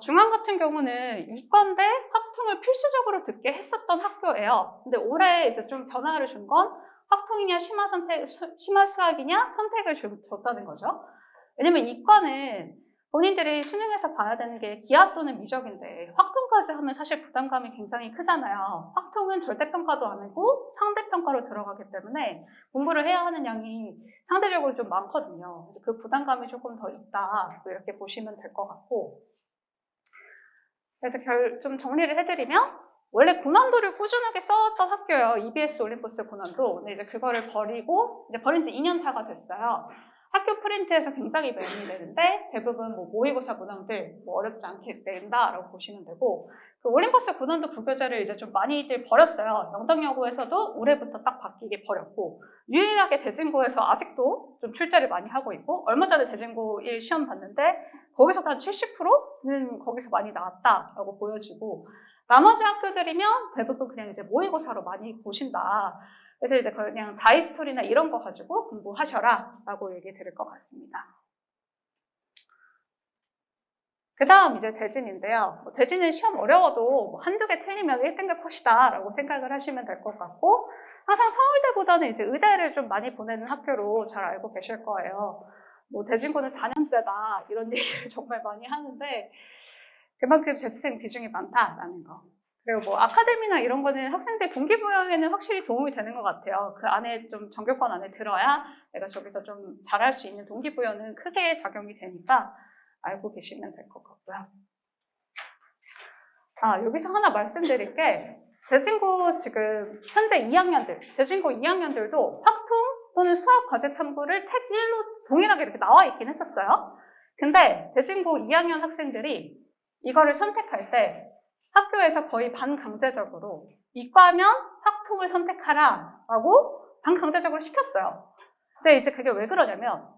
중앙 같은 경우는 이과인데 확통을 필수적으로 듣게 했었던 학교예요. 근데 올해 이제 좀 변화를 준 건 확통이냐 심화 수학이냐 선택을 줬다는 거죠. 왜냐면 이과는 본인들이 수능에서 봐야 되는 게 기하 또는 미적인데 확통까지 하면 사실 부담감이 굉장히 크잖아요. 확통은 절대평가도 아니고 상대평가로 들어가기 때문에 공부를 해야 하는 양이 상대적으로 좀 많거든요. 그 부담감이 조금 더 있다 이렇게 보시면 될 것 같고 그래서 좀 정리를 해드리면 원래 고난도를 꾸준하게 써왔던 학교예요. EBS 올림포스 고난도. 근데 이제 그거를 버리고 이제 버린 지 2년 차가 됐어요. 학교 프린트에서 굉장히 많이 내는데 대부분 뭐 모의고사 문항들 뭐 어렵지 않게 낸다라고 보시면 되고, 그 올림퍼스 고난도 부교재를 이제 좀 많이들 버렸어요. 영덕여고에서도 올해부터 딱 바뀌게 버렸고, 유일하게 대진고에서 아직도 좀 출제를 많이 하고 있고, 얼마 전에 대진고 1 시험 봤는데 거기서도 한 70%는 거기서 많이 나왔다라고 보여지고, 나머지 학교들이면 대부분 그냥 이제 모의고사로 많이 보신다. 그래서 이제 그냥 자이스토리나 이런 거 가지고 공부하셔라 라고 얘기 드릴 것 같습니다. 그 다음 이제 대진인데요. 대진은 시험 어려워도 한두 개 틀리면 1등급 컷이다 라고 생각을 하시면 될 것 같고, 항상 서울대보다는 이제 의대를 좀 많이 보내는 학교로 잘 알고 계실 거예요. 뭐 대진고는 4년제다 이런 얘기를 정말 많이 하는데, 그만큼 재수생 비중이 많다라는 거. 그리고 뭐 아카데미나 이런 거는 학생들 동기부여에는 확실히 도움이 되는 것 같아요. 그 안에 좀 전교권 안에 들어야 내가 저기서 좀 잘할 수 있는 동기부여는 크게 작용이 되니까 알고 계시면 될 것 같고요. 여기서 하나 말씀드릴 게, 대진고 지금 현재 2학년들, 대진고 2학년들도 확통 또는 수학 과제 탐구를 택 1로 동일하게 이렇게 나와 있긴 했었어요. 근데 대진고 2학년 학생들이 이거를 선택할 때 학교에서 거의 반강제적으로 이과면 확통을 선택하라 라고 반강제적으로 시켰어요. 근데 이제 그게 왜 그러냐면,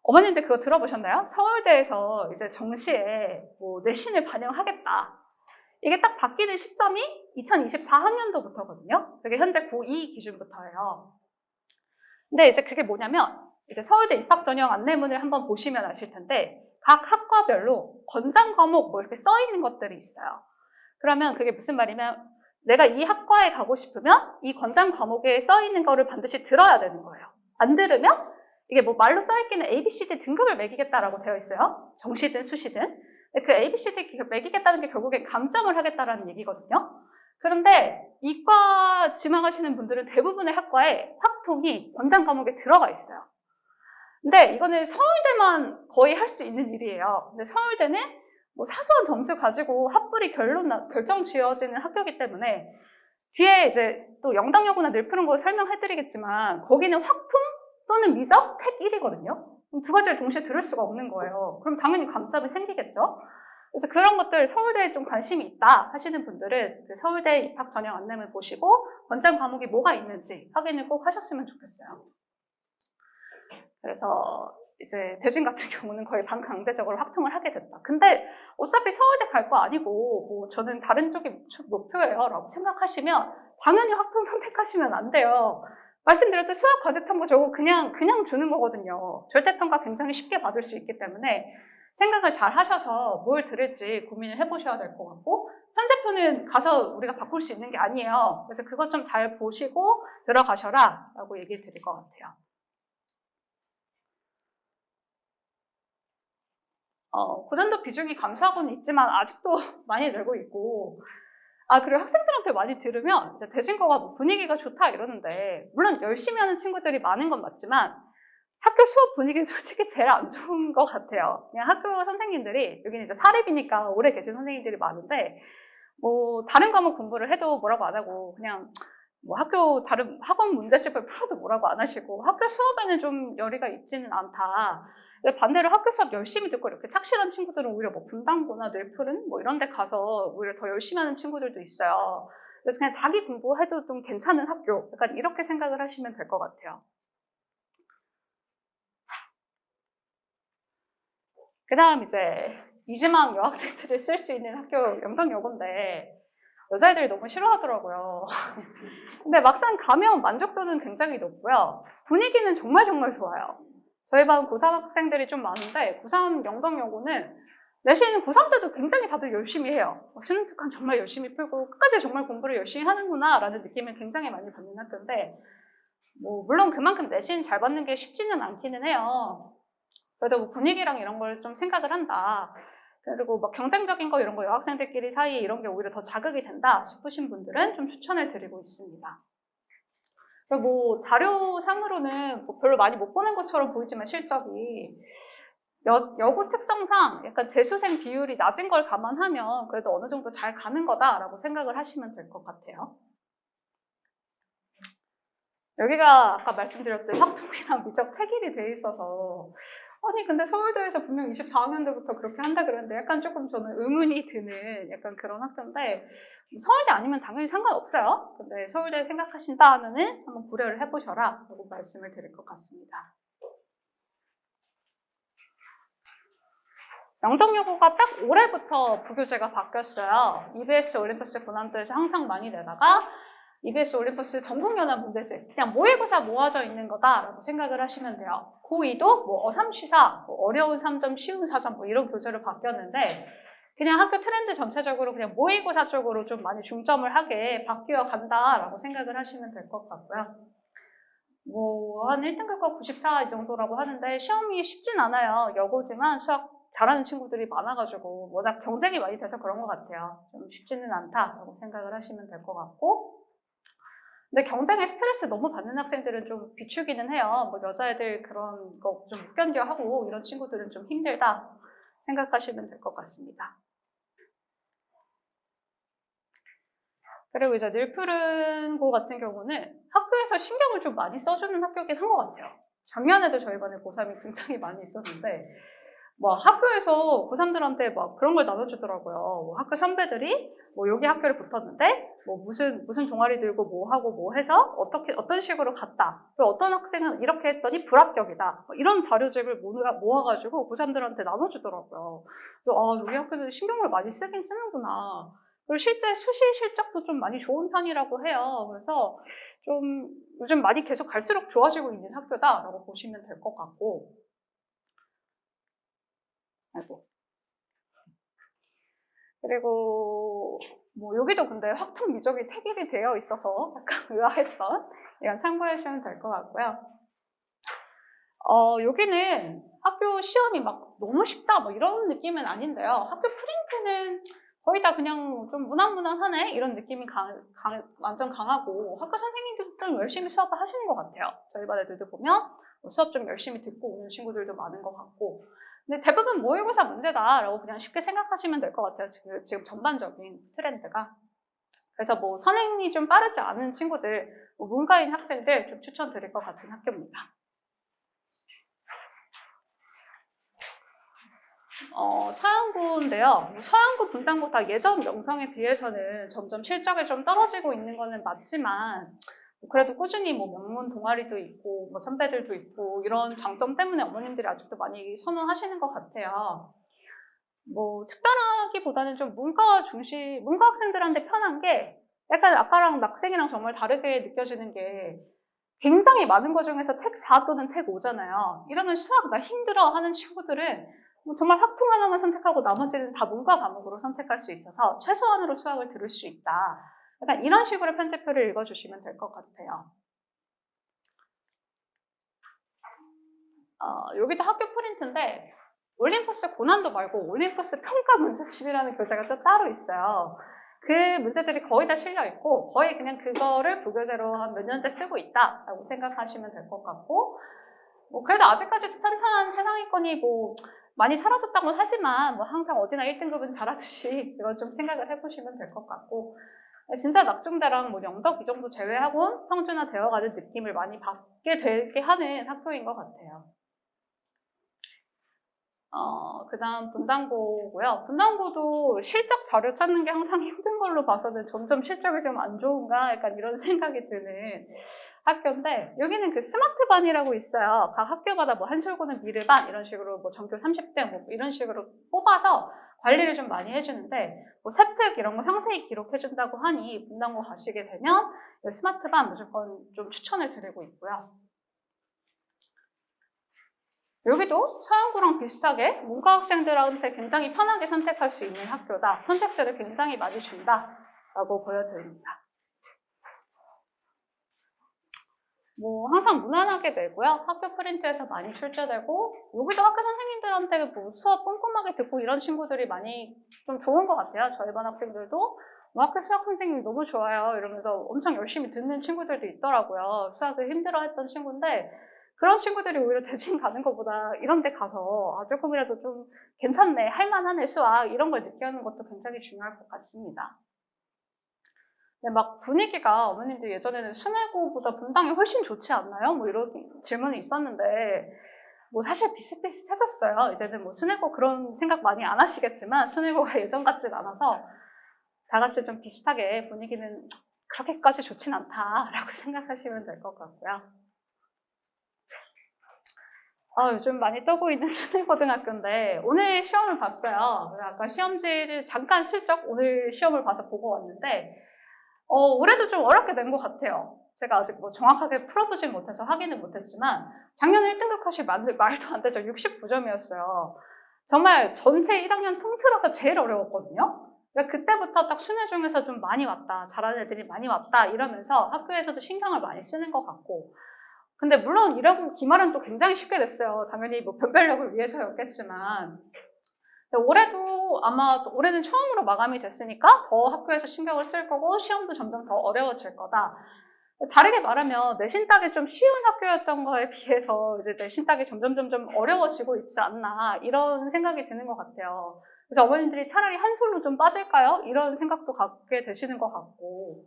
어머님들 그거 들어보셨나요? 서울대에서 이제 정시에 뭐 내신을 반영하겠다. 이게 딱 바뀌는 시점이 2024학년도부터거든요. 그게 현재 고2 기준부터예요. 근데 이제 그게 뭐냐면, 이제 서울대 입학 전형 안내문을 한번 보시면 아실 텐데, 각 학과별로 권장 과목 뭐 이렇게 써 있는 것들이 있어요. 그러면 그게 무슨 말이면, 내가 이 학과에 가고 싶으면 이 권장 과목에 써 있는 거를 반드시 들어야 되는 거예요. 안 들으면 이게 뭐 말로 써 있기는 ABCD 등급을 매기겠다라고 되어 있어요. 정시든 수시든. 그 ABCD 매기겠다는 게 결국엔 감점을 하겠다라는 얘기거든요. 그런데 이과 지망하시는 분들은 대부분의 학과에 확통이 권장 과목에 들어가 있어요. 근데 이거는 서울대만 거의 할 수 있는 일이에요. 근데 서울대는 뭐 사소한 점수 가지고 학부리 결정 지어지는 학교이기 때문에, 뒤에 이제 또 영덕여고나 늘푸른고 설명해드리겠지만 거기는 확통 또는 미적 택 1이거든요. 두 가지를 동시에 들을 수가 없는 거예요. 그럼 당연히 감점이 생기겠죠. 그래서 그런 것들 서울대에 좀 관심이 있다 하시는 분들은 그 서울대 입학 전형 안내문 보시고 권장 과목이 뭐가 있는지 확인을 꼭 하셨으면 좋겠어요. 그래서 이제 대진 같은 경우는 거의 반강제적으로 확통을 하게 됐다. 근데 어차피 서울대 갈 거 아니고 뭐 저는 다른 쪽이 목표예요 라고 생각하시면 당연히 확통 선택하시면 안 돼요. 말씀드렸듯이 수학 과제 탐구 저거 그냥 주는 거거든요. 절대평가 굉장히 쉽게 받을 수 있기 때문에 생각을 잘 하셔서 뭘 들을지 고민을 해보셔야 될 것 같고, 편제표는 가서 우리가 바꿀 수 있는 게 아니에요. 그래서 그것 좀 잘 보시고 들어가셔라 라고 얘기 드릴 것 같아요. 고난도 비중이 감소하고는 있지만 아직도 많이 늘고 있고, 그리고 학생들한테 많이 들으면 이제 대진고가 뭐 분위기가 좋다 이러는데, 물론 열심히 하는 친구들이 많은 건 맞지만 학교 수업 분위기는 솔직히 제일 안 좋은 것 같아요. 그냥 학교 선생님들이, 여기는 이제 사립이니까 오래 계신 선생님들이 많은데, 뭐 다른 과목 공부를 해도 뭐라고 안 하고, 그냥 뭐 학교 다른 학원 문제집을 풀어도 뭐라고 안 하시고, 학교 수업에는 좀 열의가 있지는 않다. 반대로 학교 수업 열심히 듣고 이렇게 착실한 친구들은 오히려 뭐 분당고나 늘푸른 뭐 이런 데 가서 오히려 더 열심히 하는 친구들도 있어요. 그래서 그냥 자기 공부해도 좀 괜찮은 학교, 약간 이렇게 생각을 하시면 될 것 같아요. 그 다음 이제 이지망 여학생들을 쓸 수 있는 학교 영덕여고인데, 여자애들이 너무 싫어하더라고요. 근데 막상 가면 만족도는 굉장히 높고요. 분위기는 정말 좋아요. 저희 반 고3 학생들이 좀 많은데, 고3 영덕여고는 내신 고3 때도 굉장히 다들 열심히 해요. 수능 특강 정말 열심히 풀고 끝까지 정말 공부를 열심히 하는구나 라는 느낌을 굉장히 많이 받는 학교인데, 뭐 물론 그만큼 내신 잘 받는 게 쉽지는 않기는 해요. 그래도 뭐 분위기랑 이런 걸 좀 생각을 한다. 그리고 막 경쟁적인 거 이런 거 여학생들끼리 사이에 이런 게 오히려 더 자극이 된다 싶으신 분들은 좀 추천을 드리고 있습니다. 그리고 뭐 자료상으로는 뭐 별로 많이 못 보는 것처럼 보이지만 실적이 여고 특성상 약간 재수생 비율이 낮은 걸 감안하면 그래도 어느 정도 잘 가는 거다라고 생각을 하시면 될 것 같아요. 여기가 아까 말씀드렸듯이 학폭이랑 미적 태길이 돼 있어서 아니 근데 서울대에서 분명 24학년도부터 그렇게 한다 그러는데 약간 조금 저는 의문이 드는 약간 그런 학교인데 서울대 아니면 당연히 상관없어요. 근데 서울대 생각하신다 하면은 한번 고려를 해보셔라 라고 말씀을 드릴 것 같습니다. 영덕여고가 딱 올해부터 부교재가 바뀌었어요. EBS 올림퍼스 고난도에서 항상 많이 내다가 EBS 올림퍼스 전국연합 문제집 그냥 모의고사 모아져 있는 거다라고 생각을 하시면 돼요. 고2도 뭐 어삼시사, 뭐 어려운 3점, 쉬운 4점 뭐 이런 교재로 바뀌었는데 그냥 학교 트렌드 전체적으로 그냥 모의고사 쪽으로 좀 많이 중점을 하게 바뀌어 간다라고 생각을 하시면 될 것 같고요. 뭐 한 1등급과 94 이 정도라고 하는데 시험이 쉽진 않아요. 여고지만 수학 잘하는 친구들이 많아가지고 워낙 경쟁이 많이 돼서 그런 것 같아요. 좀 쉽지는 않다라고 생각을 하시면 될 것 같고 근데 경쟁에 스트레스 너무 받는 학생들은 좀 비추기는 해요. 뭐 여자애들 그런 거 좀 못 견뎌하고 이런 친구들은 좀 힘들다 생각하시면 될 것 같습니다. 그리고 이제 늘푸른고 같은 경우는 학교에서 신경을 좀 많이 써주는 학교긴 한 것 같아요. 작년에도 저희 반에 고3이 굉장히 많이 있었는데 뭐 학교에서 고3들한테 막 그런 걸 나눠주더라고요. 뭐 학교 선배들이 뭐 여기 학교를 붙었는데 뭐 무슨 동아리 들고 뭐 하고 뭐 해서 어떤 식으로 갔다. 그리고 어떤 학생은 이렇게 했더니 불합격이다. 뭐 이런 자료집을 모아가지고 고3들한테 나눠주더라고요. 그래서 아 우리 학교도 신경을 많이 쓰긴 쓰는구나. 그리고 실제 수시 실적도 좀 많이 좋은 편이라고 해요. 그래서 좀 요즘 많이 계속 갈수록 좋아지고 있는 학교다라고 보시면 될 것 같고. 아이고. 그리고 뭐 여기도 근데 학폭 미적이 태길이 되어 있어서 약간 의아했던 이건 참고하시면 될 것 같고요. 여기는 학교 시험이 막 너무 쉽다 뭐 이런 느낌은 아닌데요. 학교 프린트는 거의 다 그냥 좀 무난무난하네 이런 느낌이 완전 강하고 학교 선생님들도 좀 열심히 수업을 하시는 것 같아요. 저희 반 애들도 보면 수업 좀 열심히 듣고 오는 친구들도 많은 것 같고 근데 대부분 모의고사 문제다라고 그냥 쉽게 생각하시면 될 것 같아요. 지금 전반적인 트렌드가. 그래서 뭐 선행이 좀 빠르지 않은 친구들, 뭐 문과인 학생들 좀 추천드릴 것 같은 학교입니다. 서양고인데요. 서양고, 분당고 다 예전 명성에 비해서는 점점 실적이 좀 떨어지고 있는 거는 맞지만 그래도 꾸준히 뭐 명문 동아리도 있고 뭐 선배들도 있고 이런 장점 때문에 어머님들이 아직도 많이 선호하시는 것 같아요. 뭐 특별하기보다는 좀 문과 학생들한테 편한 게 약간 아까랑 학생이랑 정말 다르게 느껴지는 게 굉장히 많은 것 중에서 택 4 또는 택 5잖아요. 이러면 수학 나 힘들어 하는 친구들은 정말 학풍 하나만 선택하고 나머지는 다 문과 과목으로 선택할 수 있어서 최소한으로 수학을 들을 수 있다. 약간 이런 식으로 편집표를 읽어주시면 될 것 같아요. 여기도 학교 프린트인데 올림퍼스 고난도 말고 올림퍼스 평가 문제집이라는 교재가 또 따로 있어요. 그 문제들이 거의 다 실려 있고 거의 그냥 그거를 부교재로 한 몇 년째 쓰고 있다라고 생각하시면 될 것 같고 뭐 그래도 아직까지도 탄탄한 최상위권이 뭐 많이 사라졌다고 하지만 뭐 항상 어디나 1등급은 잘하듯이 이건 좀 생각을 해보시면 될 것 같고 진짜 낙중대랑 뭐 영덕 이 정도 제외하고는 평준화 되어가는 느낌을 많이 받게 되게 하는 학교인 것 같아요. 그 다음 분당고고요. 분당고도 실적 자료 찾는 게 항상 힘든 걸로 봐서는 점점 실적이 좀 안 좋은가 약간 이런 생각이 드는 학교인데 여기는 그 스마트반이라고 있어요. 각 학교마다 뭐 한솔고는 미르반 이런 식으로 뭐 전교 30등 뭐 이런 식으로 뽑아서 관리를 좀 많이 해주는데 뭐 세특 이런 거 상세히 기록해준다고 하니 분당고 가시게 되면 스마트반 무조건 좀 추천을 드리고 있고요. 여기도 서양고랑 비슷하게 문과 학생들한테 굉장히 편하게 선택할 수 있는 학교다. 선택지를 굉장히 많이 준다라고 보여드립니다. 뭐 항상 무난하게 내고요. 학교 프린트에서 많이 출제되고 여기도 학교 선생님들한테 뭐 수업 꼼꼼하게 듣고 이런 친구들이 많이 좀 좋은 것 같아요. 저희 반 학생들도 뭐 학교 수학 선생님 너무 좋아요 이러면서 엄청 열심히 듣는 친구들도 있더라고요. 수학을 힘들어했던 친구인데 그런 친구들이 오히려 대진 가는 것보다 이런 데 가서 조금이라도 좀 괜찮네, 할만하네 수학 이런 걸 느끼는 것도 굉장히 중요할 것 같습니다. 근데 막 분위기가 어머님들 예전에는 수내고보다 분당이 훨씬 좋지 않나요? 뭐 이런 질문이 있었는데 뭐 사실 비슷비슷해졌어요. 이제는 뭐 수내고 그런 생각 많이 안 하시겠지만 수내고가 예전 같진 않아서 다 같이 좀 비슷하게 분위기는 그렇게까지 좋진 않다라고 생각하시면 될 것 같고요. 요즘 많이 떠고 있는 수내고등학교인데 오늘 시험을 봤어요. 아까 시험지를 잠깐 슬쩍 오늘 시험을 봐서 보고 왔는데 올해도 좀 어렵게 된 것 같아요. 제가 아직 뭐 정확하게 풀어보진 못해서 확인은 못했지만 작년 1등급 컷이 말도 안 되죠. 69점이었어요. 정말 전체 1학년 통틀어서 제일 어려웠거든요. 그러니까 그때부터 딱 수내 중에서 좀 많이 왔다, 잘하는 애들이 많이 왔다 이러면서 학교에서도 신경을 많이 쓰는 것 같고, 근데 물론 이러고 기말은 또 굉장히 쉽게 됐어요. 당연히 뭐 변별력을 위해서였겠지만 올해도 아마 올해는 처음으로 마감이 됐으니까 더 학교에서 신경을 쓸 거고 시험도 점점 더 어려워질 거다. 다르게 말하면 내신 따기 좀 쉬운 학교였던 거에 비해서 이제 내신 따기 점점 어려워지고 있지 않나 이런 생각이 드는 것 같아요. 그래서 어머님들이 차라리 한솔로 좀 빠질까요? 이런 생각도 갖게 되시는 것 같고,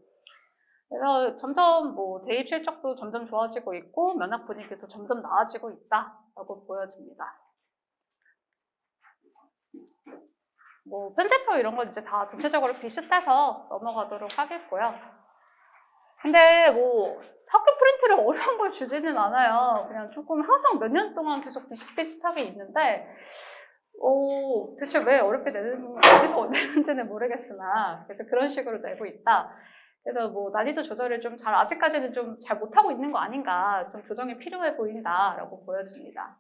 그래서 점점 뭐 대입 실적도 점점 좋아지고 있고 면학 분위기도 점점 나아지고 있다라고 보여집니다. 뭐 편제표 이런 건 이제 다 전체적으로 비슷해서 넘어가도록 하겠고요. 근데 뭐 학교 프린트를 어려운 걸 주지는 않아요. 그냥 조금 항상 몇 년 동안 계속 비슷비슷하게 있는데 대체 왜 어렵게 어디서 내는지는 모르겠으나 그래서 그런 식으로 내고 있다. 그래서 뭐 난이도 조절을 좀 아직까지는 좀 잘 못하고 있는 거 아닌가, 좀 조정이 필요해 보인다라고 보여집니다.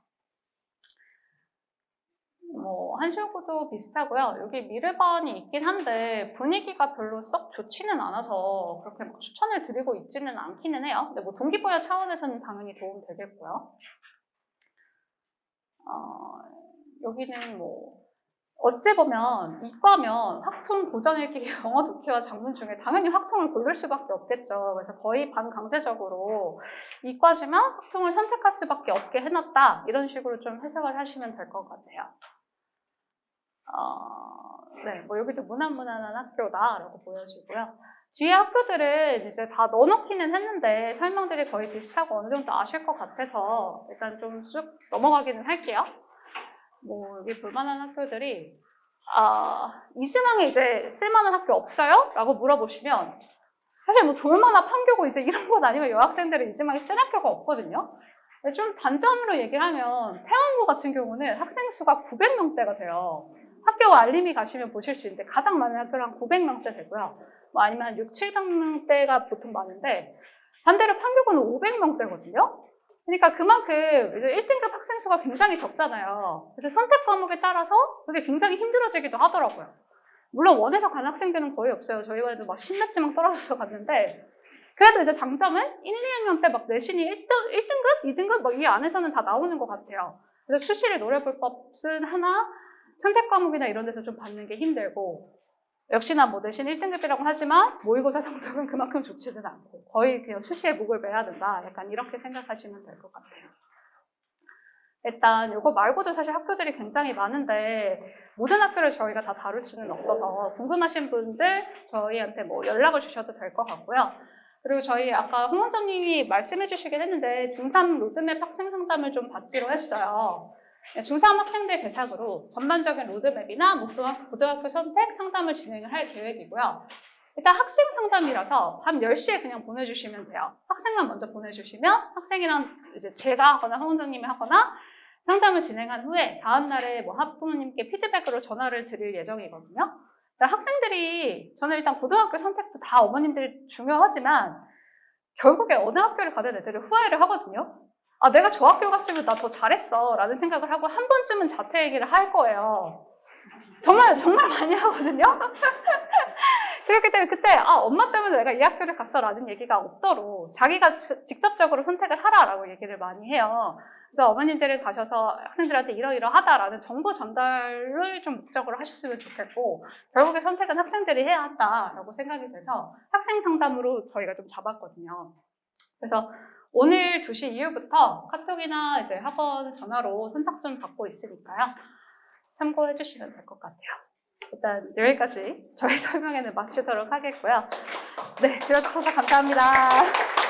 뭐 한술고도 비슷하고요. 여기 미르반이 있긴 한데 분위기가 별로 썩 좋지는 않아서 그렇게 막 추천을 드리고 있지는 않기는 해요. 근데 뭐 동기부여 차원에서는 당연히 도움 되겠고요. 여기는 뭐 어찌 보면 이과면 확통 고전 읽기, 영어 독해와 작문 중에 당연히 확통을 고를 수밖에 없겠죠. 그래서 거의 반강제적으로 이과지만 확통을 선택할 수밖에 없게 해놨다. 이런 식으로 좀 해석을 하시면 될 것 같아요. 네, 뭐 여기도 무난무난한 학교다라고 보여지고요. 뒤에 학교들은 이제 다 넣어놓기는 했는데 설명들이 거의 비슷하고 어느 정도 아실 것 같아서 일단 좀 쑥 넘어가기는 할게요. 뭐 여기 볼만한 학교들이 이수망에 이제 쓸만한 학교 없어요? 라고 물어보시면 사실 뭐 돌만화 판교고 이제 이런 것 아니면 여학생들은 이수망에 쓸 학교가 없거든요. 좀 단점으로 얘기를 하면 태원고 같은 경우는 학생 수가 900명대가 돼요. 학교 알림이 가시면 보실 수 있는데 가장 많은 학교랑 900명대 되고요. 뭐 아니면 한 6, 700명대가 보통 많은데 반대로 판교고는 500명대거든요. 그러니까 그만큼 이제 1등급 학생 수가 굉장히 적잖아요. 그래서 선택 과목에 따라서 그게 굉장히 힘들어지기도 하더라고요. 물론 원에서 간 학생들은 거의 없어요. 저희 반에도 막 10몇 지망 떨어져서 갔는데 그래도 이제 장점은 1, 2학년 때 막 내신이 1등급, 2등급 막 이 안에서는 다 나오는 것 같아요. 그래서 수시를 노려볼 법은 하나 선택 과목이나 이런 데서 좀 받는 게 힘들고 역시나 뭐 내신 1등급이라고 하지만 모의고사 성적은 그만큼 좋지는 않고 거의 그냥 수시에 목을 매야 된다. 약간 이렇게 생각하시면 될 것 같아요. 일단 이거 말고도 사실 학교들이 굉장히 많은데 모든 학교를 저희가 다 다룰 수는 없어서 궁금하신 분들 저희한테 뭐 연락을 주셔도 될 것 같고요. 그리고 저희 아까 홍 원장님이 말씀해 주시긴 했는데 중3 로드맵 학생 상담을 좀 받기로 했어요. 중3 학생들 대상으로 전반적인 로드맵이나 고등학교 선택 상담을 진행을 할 계획이고요. 일단 학생 상담이라서 밤 10시에 그냥 보내주시면 돼요. 학생만 먼저 보내주시면 학생이랑 이제 제가 하거나 홍 원장님이 하거나 상담을 진행한 후에 다음날에 뭐 학부모님께 피드백으로 전화를 드릴 예정이거든요. 학생들이 저는 일단 고등학교 선택도 다 어머님들이 중요하지만 결국에 어느 학교를 가든 애들이 후회를 하거든요. 내가 저 학교 갔으면 나 더 잘했어 라는 생각을 하고 한 번쯤은 자퇴 얘기를 할 거예요. 정말 많이 하거든요. 그렇기 때문에 그때 엄마 때문에 내가 이 학교를 갔어 라는 얘기가 없도록 자기가 직접적으로 선택을 하라라고 얘기를 많이 해요. 그래서 어머님들이 가셔서 학생들한테 이러이러하다라는 정보 전달을 좀 목적으로 하셨으면 좋겠고 결국에 선택은 학생들이 해야 한다라고 생각이 돼서 학생 상담으로 저희가 좀 잡았거든요. 그래서 오늘 2시 이후부터 카톡이나 이제 학원 전화로 선착순 받고 있으니까요. 참고해 주시면 될 것 같아요. 일단 여기까지 저희 설명회는 마치도록 하겠고요. 네, 들어주셔서 감사합니다.